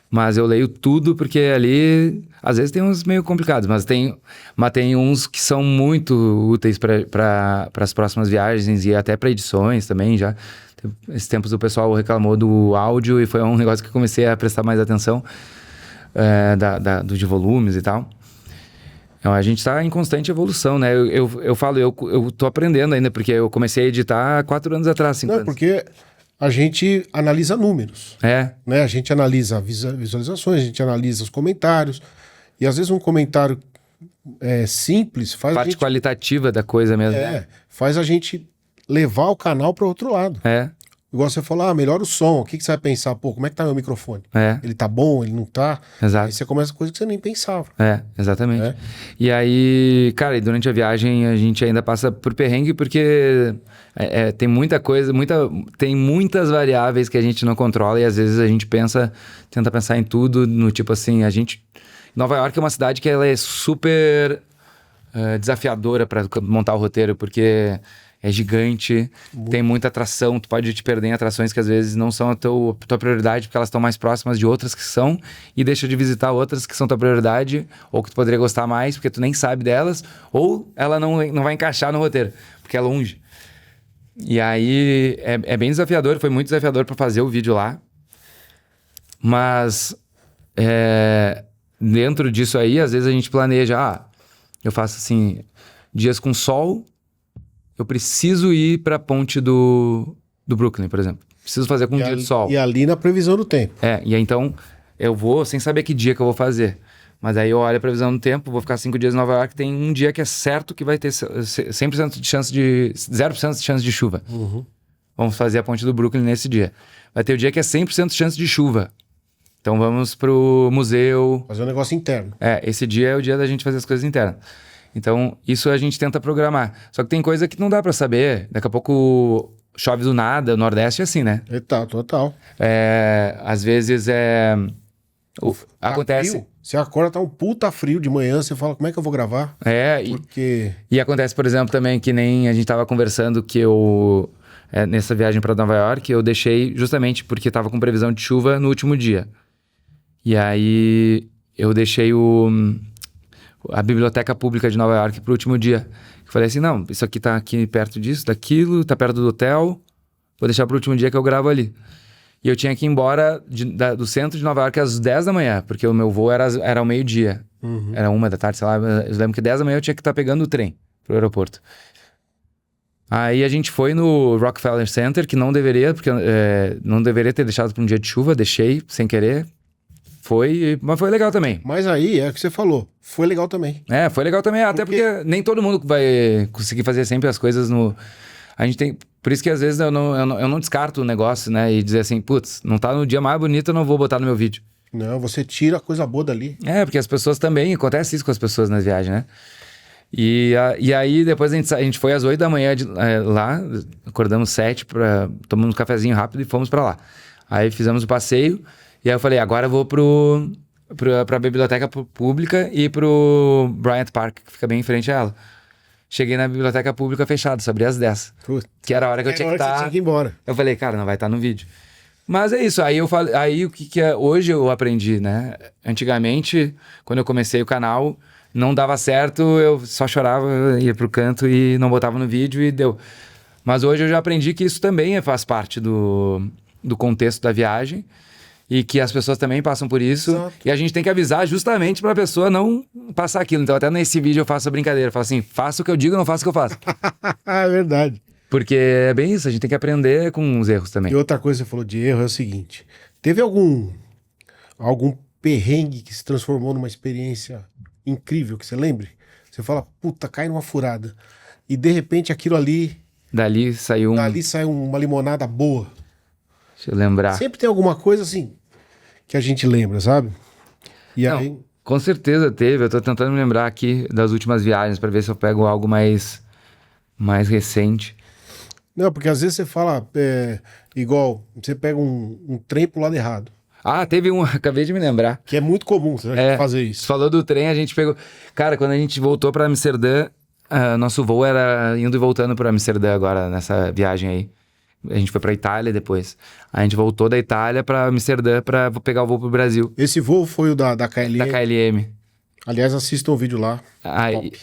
Mas eu leio tudo porque ali... Às vezes tem uns meio complicados. Mas tem uns que são muito úteis para as próximas viagens. E até para edições também já. Esses tempos o pessoal reclamou do áudio. E foi um negócio que eu comecei a prestar mais atenção. De volumes e tal. Então, a gente está em constante evolução, né? Eu falo, eu tô aprendendo ainda, porque eu comecei a editar há 4 anos atrás, 5 anos. Não, porque a gente analisa números, É, né? A gente analisa visualizações, a gente analisa os comentários. E às vezes um comentário simples faz a parte gente, qualitativa da coisa mesmo. faz a gente levar o canal para outro lado. É, Igual você falou, melhora o som. O que você vai pensar? Pô, como é que tá meu microfone? Ele tá bom? Ele não tá? exato. Aí você começa coisa que você nem pensava. Exatamente. É. E aí, cara, e durante a viagem a gente ainda passa por perrengue porque tem muita coisa, tem muitas variáveis que a gente não controla e às vezes a gente tenta pensar em tudo, no tipo assim, Nova York é uma cidade que ela é super desafiadora para montar o roteiro, porque é gigante, tem muita atração, tu pode te perder em atrações que às vezes não são a tua prioridade, porque elas estão mais próximas de outras que são, e deixa de visitar outras que são tua prioridade, ou que tu poderia gostar mais, porque tu nem sabe delas, ou ela não vai encaixar no roteiro, porque é longe. E aí é bem desafiador, foi muito desafiador para fazer o vídeo lá, mas dentro disso aí, às vezes a gente planeja, eu faço assim, dias com sol, eu preciso ir para a ponte do Brooklyn, por exemplo. Preciso fazer com um dia de sol. E ali na previsão do tempo. E aí então eu vou sem saber que dia que eu vou fazer. Mas aí eu olho a previsão do tempo, vou ficar 5 dias em Nova York, tem um dia que é certo que vai ter 100% de chance 0% de chance de chuva. Uhum. Vamos fazer a ponte do Brooklyn nesse dia. Vai ter o dia que é 100% de chance de chuva. Então vamos pro museu. Fazer um negócio interno. Esse dia é o dia da gente fazer as coisas internas. Então, isso a gente tenta programar. Só que tem coisa que não dá pra saber. Daqui a pouco chove do nada. O Nordeste é assim, né? Total. Às vezes acontece... Frio. Você acorda, tá um puta frio de manhã, você fala, como é que eu vou gravar? Porque... E acontece, por exemplo, também, que nem a gente tava conversando que nessa viagem pra Nova York, eu deixei justamente porque tava com previsão de chuva no último dia. E aí, eu deixei a Biblioteca Pública de Nova York pro último dia. Eu falei assim, não, isso aqui tá aqui perto disso, daquilo, tá perto do hotel, vou deixar pro último dia que eu gravo ali. E eu tinha que ir embora do centro de Nova York às 10 da manhã, porque o meu voo era ao meio-dia. Uhum. Era 1 da tarde, sei lá. Eu lembro que 10 da manhã eu tinha que estar pegando o trem pro aeroporto. Aí a gente foi no Rockefeller Center, que não deveria, porque não deveria ter deixado pra um dia de chuva, deixei sem querer. Mas foi legal também. Mas aí, é o que você falou, foi legal também. Foi legal também, até porque nem todo mundo vai conseguir fazer sempre as coisas no... A gente tem... Por isso que às vezes eu não descarto o negócio, né? E dizer assim, putz, não tá no dia mais bonito, eu não vou botar no meu vídeo. Não, você tira a coisa boa dali. Porque as pessoas também, acontece isso com as pessoas nas viagens, né? E aí depois a gente foi às 8 da manhã lá, acordamos 7, tomamos um cafezinho rápido e fomos pra lá. Aí fizemos o passeio, e aí eu falei, agora eu vou pra Biblioteca Pública e pro Bryant Park, que fica bem em frente a ela. Cheguei na Biblioteca Pública fechado, só abria às 10. Putz. Que era a hora que eu tinha que estar. Você tinha que ir embora. Eu falei, cara, não vai estar no vídeo. Mas é isso, aí o que hoje eu aprendi, né? Antigamente, quando eu comecei o canal, não dava certo, eu só chorava, ia pro canto e não botava no vídeo e deu. Mas hoje eu já aprendi que isso também faz parte do contexto da viagem e que as pessoas também passam por isso. Exato. E a gente tem que avisar justamente pra pessoa não passar aquilo. Então até nesse vídeo eu faço a brincadeira. Eu falo assim, faça o que eu digo, não faça o que eu faço. É verdade. Porque é bem isso, a gente tem que aprender com os erros também. E outra coisa que você falou de erro é o seguinte: teve algum perrengue que se transformou numa experiência incrível, que você lembre? Você fala, puta, cai numa furada. E de repente aquilo ali, Dali saiu dali sai uma limonada boa. Deixa eu lembrar. Sempre tem alguma coisa assim que a gente lembra, sabe? E Não, aí. com certeza teve. Eu tô tentando me lembrar aqui das últimas viagens pra ver se eu pego algo mais recente. Não, porque às vezes você fala, igual, você pega um trem pro lado errado. Ah, teve um, acabei de me lembrar. Que é muito comum você fazer Você isso. falou do trem, a gente pegou. Cara, quando a gente voltou pra Amsterdã, nosso voo era indo e voltando pra Amsterdã agora, nessa viagem aí. A gente foi pra Itália depois. A gente voltou da Itália pra Amsterdã pra pegar o voo pro Brasil. Esse voo foi o da KLM. Da KLM. Aliás, assistam o vídeo lá.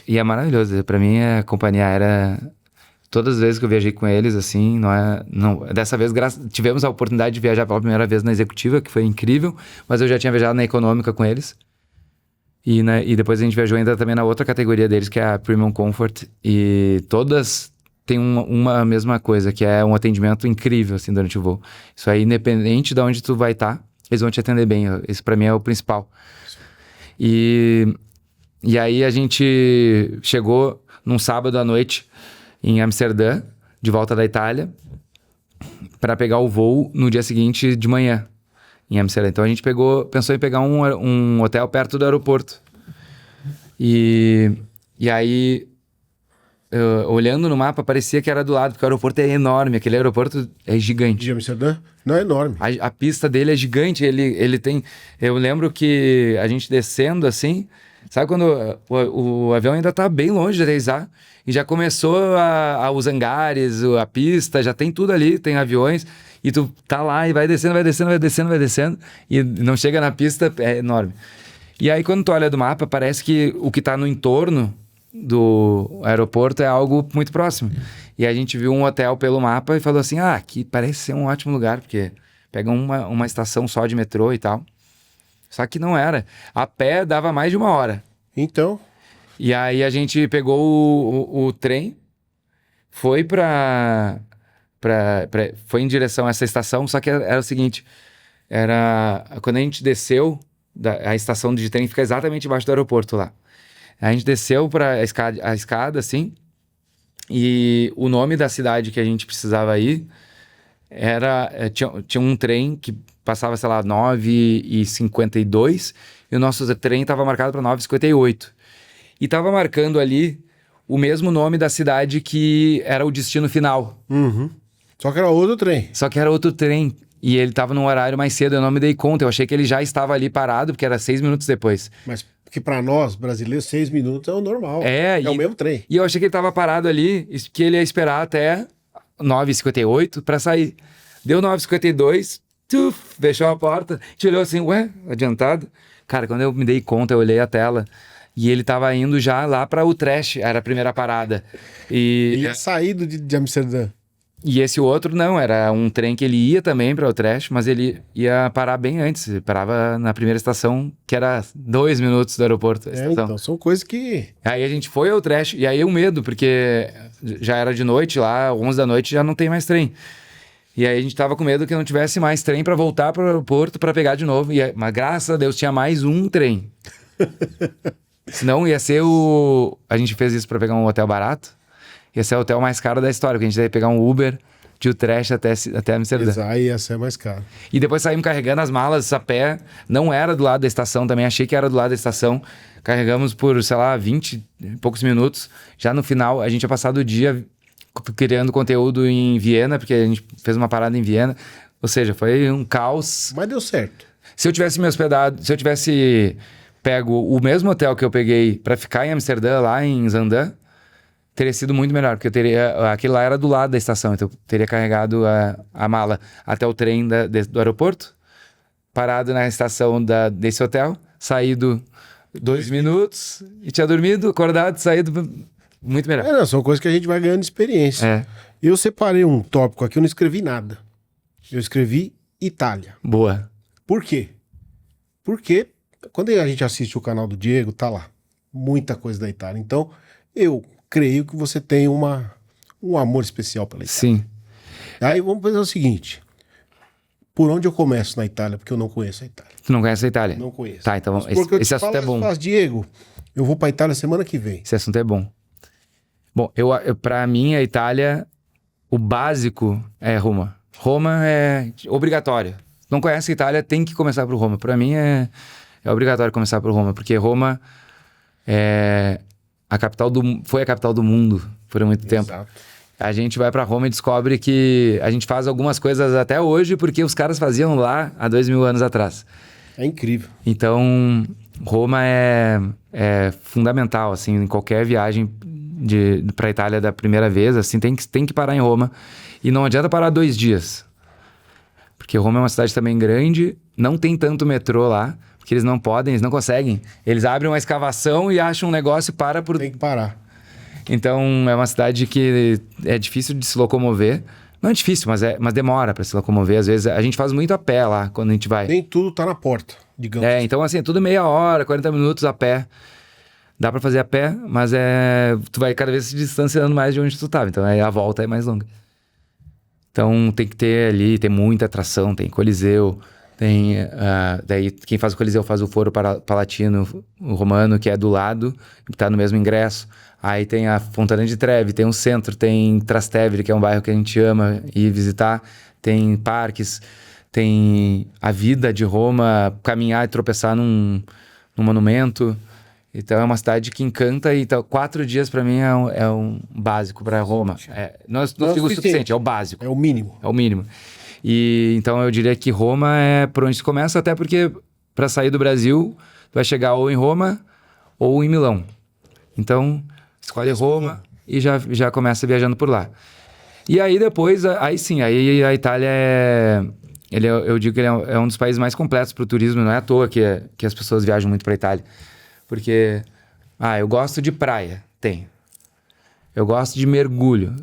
E é maravilhoso. Pra mim, a companhia aérea. Todas as vezes que eu viajei com eles, assim, dessa vez tivemos a oportunidade de viajar pela primeira vez na executiva, que foi incrível, mas eu já tinha viajado na econômica com eles. E depois a gente viajou ainda também na outra categoria deles, que é a Premium Comfort, e todas têm uma mesma coisa, que é um atendimento incrível, assim, durante o voo. Isso aí, independente de onde tu vai estar, eles vão te atender bem. Isso pra mim é o principal. E aí a gente chegou num sábado à noite em Amsterdã, de volta da Itália, para pegar o voo no dia seguinte de manhã, em Amsterdã. Então a gente pensou em pegar um hotel perto do aeroporto. E aí, olhando no mapa, parecia que era do lado, porque o aeroporto é enorme, aquele aeroporto é gigante. De Amsterdã? Não, é enorme. A pista dele é gigante, ele tem... Eu lembro que a gente descendo assim, sabe quando o avião ainda tá bem longe de aterrissar, e já começou os hangares, a pista, já tem tudo ali, tem aviões, e tu tá lá e vai descendo, e não chega na pista, é enorme. E aí quando tu olha do mapa, parece que o que tá no entorno do aeroporto é algo muito próximo. E a gente viu um hotel pelo mapa e falou assim, aqui parece ser um ótimo lugar, porque pega uma estação só de metrô e tal. Só que não era. A pé dava mais de 1 hora. Então, E aí a gente pegou o trem, foi foi em direção a essa estação, só que era o seguinte, quando a gente desceu, a estação de trem fica exatamente embaixo do aeroporto lá. A gente desceu para a escada, assim, e o nome da cidade que a gente precisava ir tinha um trem que passava, sei lá, 9h52, e o nosso trem estava marcado para 9h58. E tava marcando ali o mesmo nome da cidade que era o destino final. só que era outro trem. Só que era outro trem. E ele tava num horário mais cedo, eu não me dei conta. Eu achei que ele já estava ali parado, porque era 6 minutos depois. Mas que pra nós, brasileiros, 6 minutos é o normal. É o mesmo trem. E eu achei que ele tava parado ali, que ele ia esperar até 9h58 pra sair. Deu 9h52, fechou a porta, a gente olhou assim, ué, adiantado. Cara, quando eu me dei conta, eu olhei a tela... E ele tava indo já lá para Utrecht, era a primeira parada. Ele ia sair de Amsterdã. E esse outro não, era um trem que ele ia também para Utrecht, mas ele ia parar bem antes. Ele parava na primeira estação, que era 2 minutos do aeroporto. Então, são coisas que... Aí a gente foi ao Utrecht, e aí o medo, porque já era de noite lá, 11 da noite já não tem mais trem. E aí a gente tava com medo que não tivesse mais trem para voltar para o aeroporto para pegar de novo. Mas graças a Deus tinha mais um trem. Senão ia ser a gente fez isso pra pegar um hotel barato. Ia ser o hotel mais caro da história, porque a gente ia pegar um Uber de Utrecht até Amsterdã. Aí ia ser mais caro. E depois saímos carregando as malas a pé. Não era do lado da estação também, achei que era do lado da estação. Carregamos por, sei lá, 20 e poucos minutos. Já no final, a gente tinha passado o dia criando conteúdo em Viena, porque a gente fez uma parada em Viena. Ou seja, foi um caos. Mas deu certo. Se eu tivesse me hospedado, se eu tivesse pego o mesmo hotel que eu peguei pra ficar em Amsterdã, lá em Zaandam, teria sido muito melhor, porque aquele lá era do lado da estação, então eu teria carregado a mala até o trem do aeroporto, parado na estação desse hotel, saído 2 minutos, e tinha dormido, acordado, saído, muito melhor. Não, são coisas que a gente vai ganhando experiência. Eu separei um tópico aqui, eu não escrevi nada. Eu escrevi Itália. Boa. Por quê? Porque quando a gente assiste o canal do Diego, tá lá. Muita coisa da Itália. Então, eu creio que você tem um amor especial pela Itália. Sim. Aí vamos fazer o seguinte. Por onde eu começo na Itália? Porque eu não conheço a Itália. Tu não conhece a Itália? Não conheço. Tá, então Porque eu te esse assunto falo, é bom. Falo, Diego, eu vou pra Itália semana que vem. Esse assunto é bom. Bom, pra mim, a Itália, o básico é Roma. Roma é obrigatório. Não conhece a Itália, tem que começar por Roma. Pra mim é obrigatório começar por Roma, porque Roma é foi a capital do mundo por muito tempo. Exato. A gente vai pra Roma e descobre que a gente faz algumas coisas até hoje porque os caras faziam lá há 2000 anos atrás. É incrível. Então, Roma é fundamental, assim, em qualquer viagem pra Itália da primeira vez, assim, tem que parar em Roma. E não adianta parar 2 dias. Porque Roma é uma cidade também grande, não tem tanto metrô lá, porque eles não podem, eles não conseguem. Eles abrem uma escavação e acham um negócio e para por... Tem que parar. Então, é uma cidade que é difícil de se locomover. Não é difícil, mas demora para se locomover. Às vezes, a gente faz muito a pé lá, quando a gente vai. Nem tudo tá na porta, digamos. Então assim, é tudo meia hora, 40 minutos a pé. Dá pra fazer a pé, mas tu vai cada vez se distanciando mais de onde tu tava. Então aí a volta é mais longa. Então tem que ter ali, tem muita atração, tem Coliseu, tem... daí quem faz o Coliseu faz o Foro Palatino o Romano, que é do lado, que tá no mesmo ingresso. Aí tem a Fontana di Trevi, tem o centro, tem Trastevere, que é um bairro que a gente ama ir visitar. Tem parques, tem a vida de Roma, caminhar e tropeçar num monumento. Então é uma cidade que encanta. E então, 4 dias para mim é um básico para Roma. Não digo o suficiente, é o básico. É o mínimo. É o mínimo. E então eu diria que Roma é por onde se começa, até porque para sair do Brasil, tu vai chegar ou em Roma ou em Milão. Então, escolhe Roma e já começa viajando por lá. E aí depois, aí sim, aí a Itália eu digo que ele é um dos países mais completos para o turismo. Não é à toa que as pessoas viajam muito para a Itália. Porque, eu gosto de praia, tem. Eu gosto de mergulho.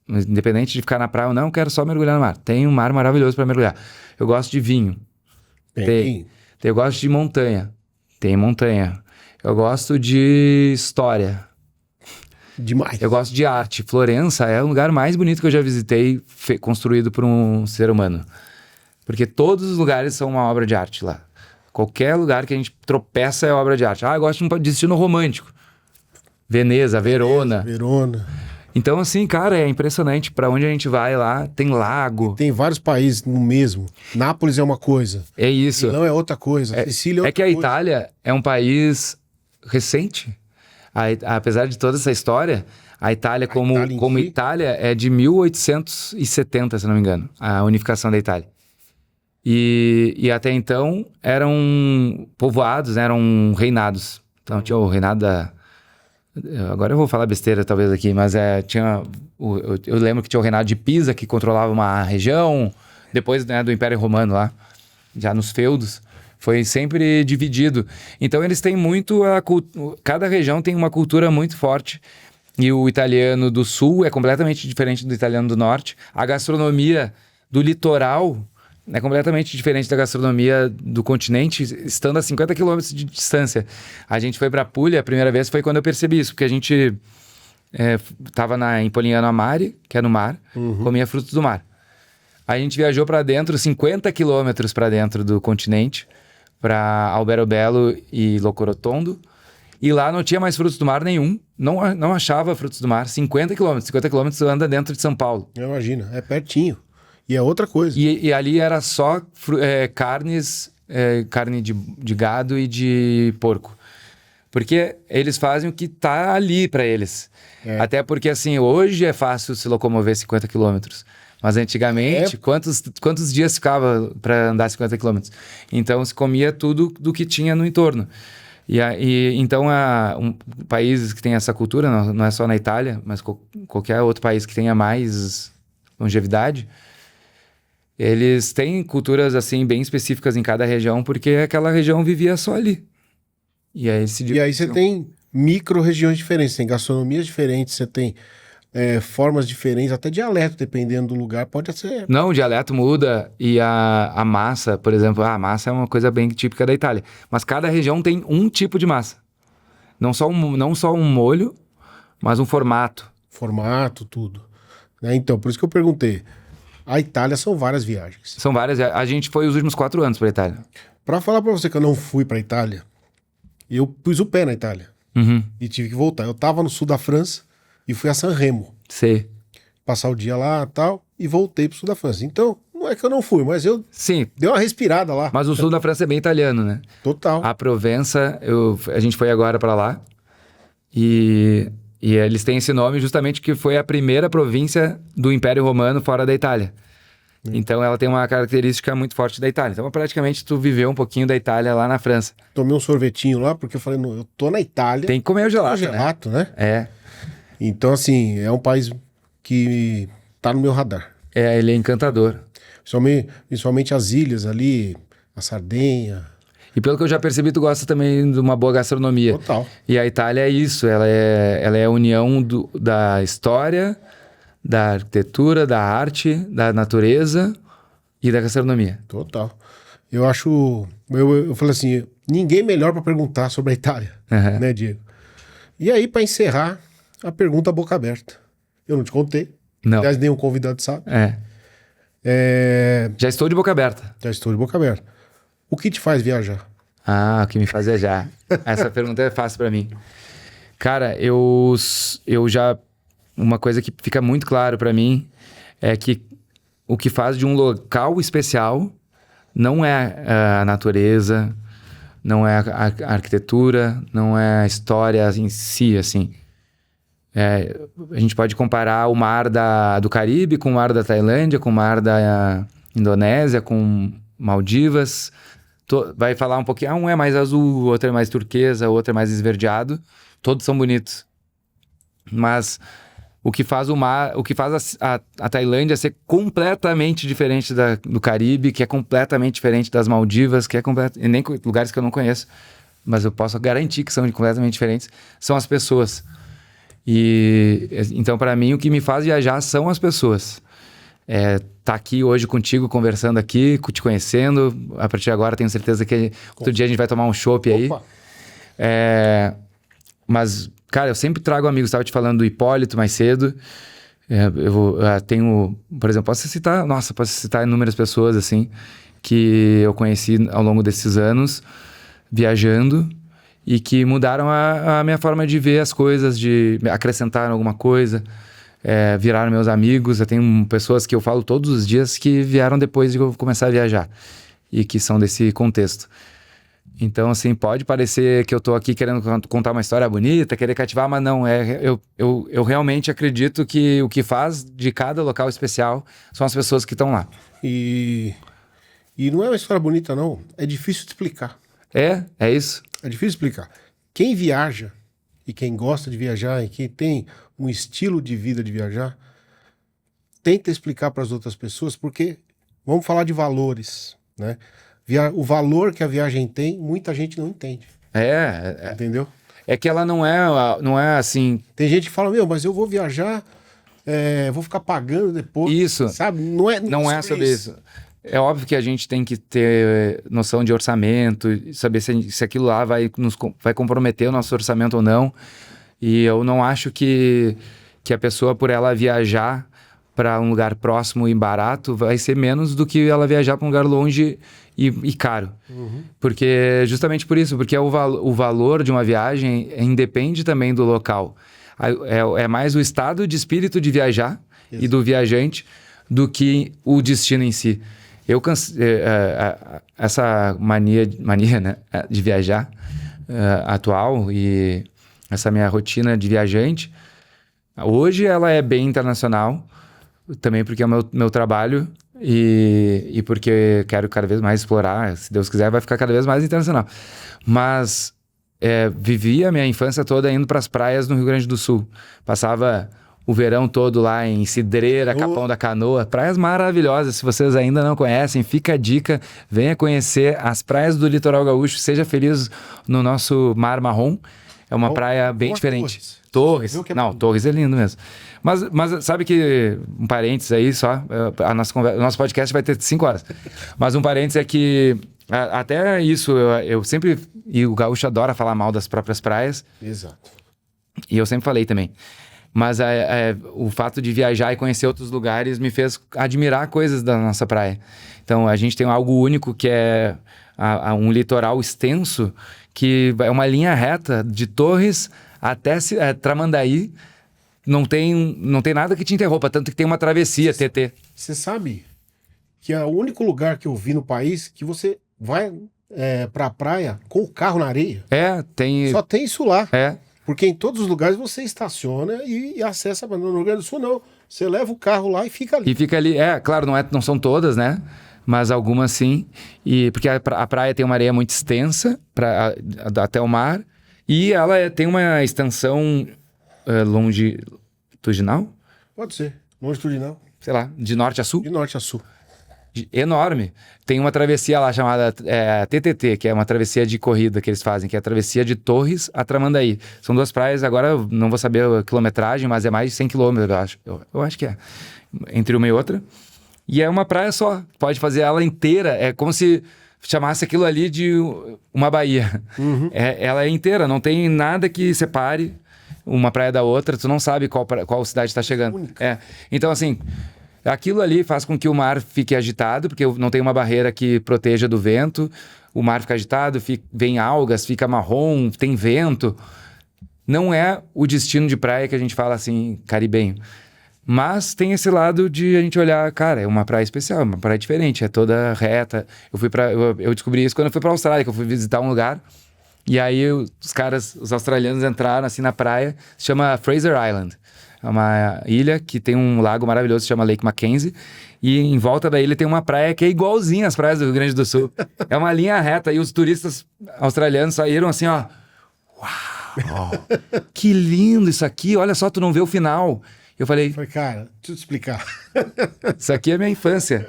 Independente de ficar na praia ou não, eu quero só mergulhar no mar. Tem um mar maravilhoso para mergulhar. Eu gosto de vinho. Tem. Eu gosto de montanha. Tem montanha. Eu gosto de história. Demais. Eu gosto de arte. Florença é o lugar mais bonito que eu já visitei, construído por um ser humano. Porque todos os lugares são uma obra de arte lá. Qualquer lugar que a gente tropeça é obra de arte. Eu gosto de destino romântico. Veneza, Verona. Então, assim, cara, é impressionante. Pra onde a gente vai lá, tem lago. Tem vários países no mesmo. Nápoles é uma coisa. É isso. Milão é outra coisa. Sicília é outra coisa. É que a coisa. Itália é um país recente. Apesar de toda essa história, a Itália como Itália é de 1870, se não me engano, a unificação da Itália. E até então eram povoados, né, eram reinados. Então tinha o reinado da... Agora eu vou falar besteira talvez aqui, mas tinha... Eu lembro que tinha o reinado de Pisa, que controlava uma região, depois, né, do Império Romano lá, já nos feudos. Foi sempre dividido. Então eles têm muito... Cada região tem uma cultura muito forte. E o italiano do sul é completamente diferente do italiano do norte. A gastronomia do litoral é completamente diferente da gastronomia do continente, estando a 50 quilômetros de distância. A gente foi para Puglia, a primeira vez foi quando eu percebi isso, porque a gente estava em Polignano a Mare, que é no mar, comia frutos do mar. A gente viajou para dentro, 50 quilômetros para dentro do continente, para Alberobello e Locorotondo, e lá não tinha mais frutos do mar nenhum, não achava frutos do mar, 50 quilômetros anda dentro de São Paulo. Eu imagino, é pertinho. E é outra coisa. E ali era só carnes, carne de gado e de porco. Porque eles fazem o que tá ali para eles. Até porque, assim, hoje é fácil se locomover 50 quilômetros. Mas antigamente, quantos dias ficava para andar 50 quilômetros? Então, se comia tudo do que tinha no entorno. Então, países que têm essa cultura, não é só na Itália, mas qualquer outro país que tenha mais longevidade, eles têm culturas, assim, bem específicas em cada região, porque aquela região vivia só ali. E aí você tem micro-regiões diferentes, tem gastronomias diferentes, você tem formas diferentes, até dialeto, dependendo do lugar, pode ser. Não, o dialeto muda e a massa, por exemplo, a massa é uma coisa bem típica da Itália. Mas cada região tem um tipo de massa. Não só um molho, mas um formato. Formato, tudo. Né? Então, por isso que eu perguntei. A Itália são várias viagens. São várias. A gente foi os últimos 4 anos para a Itália. Pra falar pra você que eu não fui pra Itália, eu pus o pé na Itália. Uhum. E tive que voltar. Eu tava no sul da França e fui a Sanremo. Sei. Passar o dia lá e tal, e voltei pro sul da França. Então, não é que eu não fui, mas eu Sim, dei uma respirada lá. mas o sul da França é bem italiano, né? Total. A Provença, a gente foi agora para lá e eles têm esse nome justamente que foi a primeira província do Império Romano fora da Itália. Então ela tem uma característica muito forte da Itália. Então praticamente tu viveu um pouquinho da Itália lá na França. Tomei um sorvetinho lá, porque eu falei, não, eu tô na Itália. Tem que comer o gelato, gelato, né? É. Então, assim, é um país que tá no meu radar. Ele é encantador. Principalmente as ilhas ali, a Sardenha. E pelo que eu já percebi, tu gosta também de uma boa gastronomia. Total. E a Itália é isso, ela é a união da história, da arquitetura, da arte, da natureza e da gastronomia. Total. Eu acho... Eu falei assim, ninguém melhor pra perguntar sobre a Itália, né, Diego? E aí, pra encerrar, a pergunta boca aberta. Eu não te contei. Não. Aliás, nenhum convidado sabe. Já estou de boca aberta. Já estou de boca aberta. O que te faz viajar? O que me faz viajar? Essa pergunta é fácil pra mim. Cara, eu já... Uma coisa que fica muito claro pra mim é que o que faz de um local especial não é a natureza, não é a arquitetura, não é a história em si, assim. A gente pode comparar o mar do Caribe com o mar da Tailândia, com o mar da Indonésia, com Maldivas. Vai falar um pouquinho, um é mais azul, o outro é mais turquesa, o outro é mais esverdeado. Todos são bonitos. Mas o que faz a Tailândia ser completamente diferente do Caribe, que é completamente diferente das Maldivas, e nem lugares que eu não conheço, mas eu posso garantir que são completamente diferentes, são as pessoas. Então, para mim, o que me faz viajar são as pessoas. Tá aqui hoje contigo, conversando aqui, te conhecendo. A partir de agora, tenho certeza que outro dia a gente vai tomar um chopp aí. Mas, cara, eu sempre trago amigos. Estava te falando do Hipólito mais cedo. Eu tenho, por exemplo, posso citar inúmeras pessoas, assim, que eu conheci ao longo desses anos, viajando, e que mudaram a minha forma de ver as coisas, de acrescentar alguma coisa, viraram meus amigos. Eu tenho pessoas que eu falo todos os dias que vieram depois de eu começar a viajar e que são desse contexto. Então, assim, pode parecer que eu tô aqui querendo contar uma história bonita, querer cativar, mas não, eu realmente acredito que o que faz de cada local especial são as pessoas que estão lá. E não é uma história bonita, não. É difícil de explicar. É isso. É difícil de explicar. Quem viaja, e quem gosta de viajar, e quem tem um estilo de vida de viajar, tenta explicar para as outras pessoas, porque vamos falar de valores, né? O valor que a viagem tem, muita gente não entende. Entendeu? É que ela não é assim... Tem gente que fala, mas eu vou viajar, vou ficar pagando depois. Isso. Sabe? Não é sobre isso. É óbvio que a gente tem que ter noção de orçamento, saber se aquilo lá vai comprometer o nosso orçamento ou não. E eu não acho que a pessoa, por ela viajar para um lugar próximo e barato, vai ser menos do que ela viajar para um lugar longe e caro. Uhum. Justamente por isso, porque o valor de uma viagem independe também do local. É mais o estado de espírito de viajar e do viajante do que o destino em si. Essa mania, né, de viajar atual e essa minha rotina de viajante, hoje ela é bem internacional, também porque é o meu trabalho e porque quero cada vez mais explorar. Se Deus quiser, vai ficar cada vez mais internacional. Mas vivi a minha infância toda indo para as praias no Rio Grande do Sul. Passava o verão todo lá em Cidreira, Capão da Canoa. Praias maravilhosas. Se vocês ainda não conhecem, fica a dica. Venha conhecer as praias do litoral gaúcho. Seja feliz no nosso mar marrom. É uma praia bem diferente. Torres. Não, Torres é lindo mesmo. Mas sabe que, um parênteses aí só, o nosso podcast vai ter 5 horas. Mas um parênteses é que, até isso, eu sempre... E o gaúcho adora falar mal das próprias praias. Exato. E eu sempre falei também. Mas o fato de viajar e conhecer outros lugares me fez admirar coisas da nossa praia. Então, a gente tem algo único que é um litoral extenso, que é uma linha reta de Torres até Tramandaí. Não tem nada que te interrompa, tanto que tem uma travessia, TT. Você sabe que é o único lugar que eu vi no país que você vai pra praia com o carro na areia. Tem... Só tem isso lá. Porque em todos os lugares você estaciona e acessa. No Rio Grande do Sul, não. Você leva o carro lá e fica ali. E fica ali. Claro, não são todas, né? Mas algumas sim. Porque a praia tem uma areia muito extensa até o mar. E ela tem uma extensão longitudinal? Pode ser. Longitudinal. Sei lá, de norte a sul? De norte a sul. Enorme. Tem uma travessia lá chamada TTT, que é uma travessia de corrida que eles fazem, que é a travessia de Torres a Tramandaí. São 2 praias, agora eu não vou saber a quilometragem, mas é mais de 100 quilômetros, eu acho. Eu acho que é. Entre uma e outra. E é uma praia só. Pode fazer ela inteira. É como se chamasse aquilo ali de uma baía. Uhum. Ela é inteira, não tem nada que separe uma praia da outra. Tu não sabe qual cidade está chegando. Então, assim... Aquilo ali faz com que o mar fique agitado, porque não tem uma barreira que proteja do vento. O mar fica agitado, vem algas, fica marrom, tem vento. Não é o destino de praia que a gente fala assim, caribenho. Mas tem esse lado de a gente olhar, cara, é uma praia especial, uma praia diferente, é toda reta. Eu descobri isso quando eu fui pra Austrália, que eu fui visitar um lugar. E aí os australianos entraram assim na praia, se chama Fraser Island. É uma ilha que tem um lago maravilhoso, se chama Lake Mackenzie. E em volta da ilha tem uma praia que é igualzinha às praias do Rio Grande do Sul. É uma linha reta. E os turistas australianos saíram assim, ó. Uau! Que lindo isso aqui. Olha só, tu não vê o final. Eu falei, cara, deixa eu te explicar. Isso aqui é minha infância.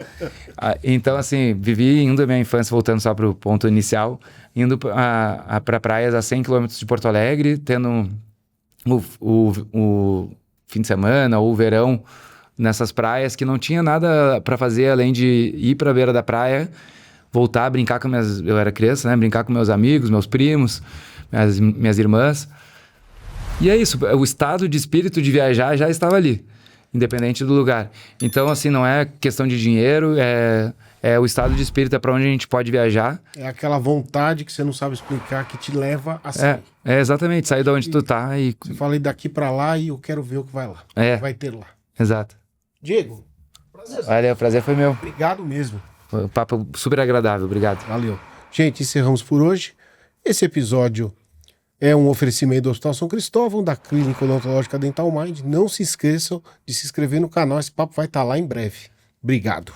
Então, assim, vivi indo a minha infância, voltando só pro ponto inicial, indo para praias a 100 km de Porto Alegre, tendo o fim de semana ou o verão nessas praias que não tinha nada para fazer além de ir para a beira da praia, voltar a brincar com eu era criança, né? Brincar com meus amigos, meus primos, minhas irmãs. E é isso, o estado de espírito de viajar já estava ali, independente do lugar. Então, assim, não é questão de dinheiro, é o estado de espírito, é para onde a gente pode viajar. É aquela vontade que você não sabe explicar, que te leva a sair. Exatamente, sair de onde tu tá e... Você fala daqui para lá e eu quero ver o que vai lá. Vai ter lá. Exato. Diego, prazer. Olha, o prazer foi meu. Obrigado mesmo. Foi um papo super agradável, obrigado. Valeu. Gente, encerramos por hoje. Esse episódio é um oferecimento do Hospital São Cristóvão, da Clínica Odontológica Dental Mind. Não se esqueçam de se inscrever no canal, esse papo vai estar lá em breve. Obrigado.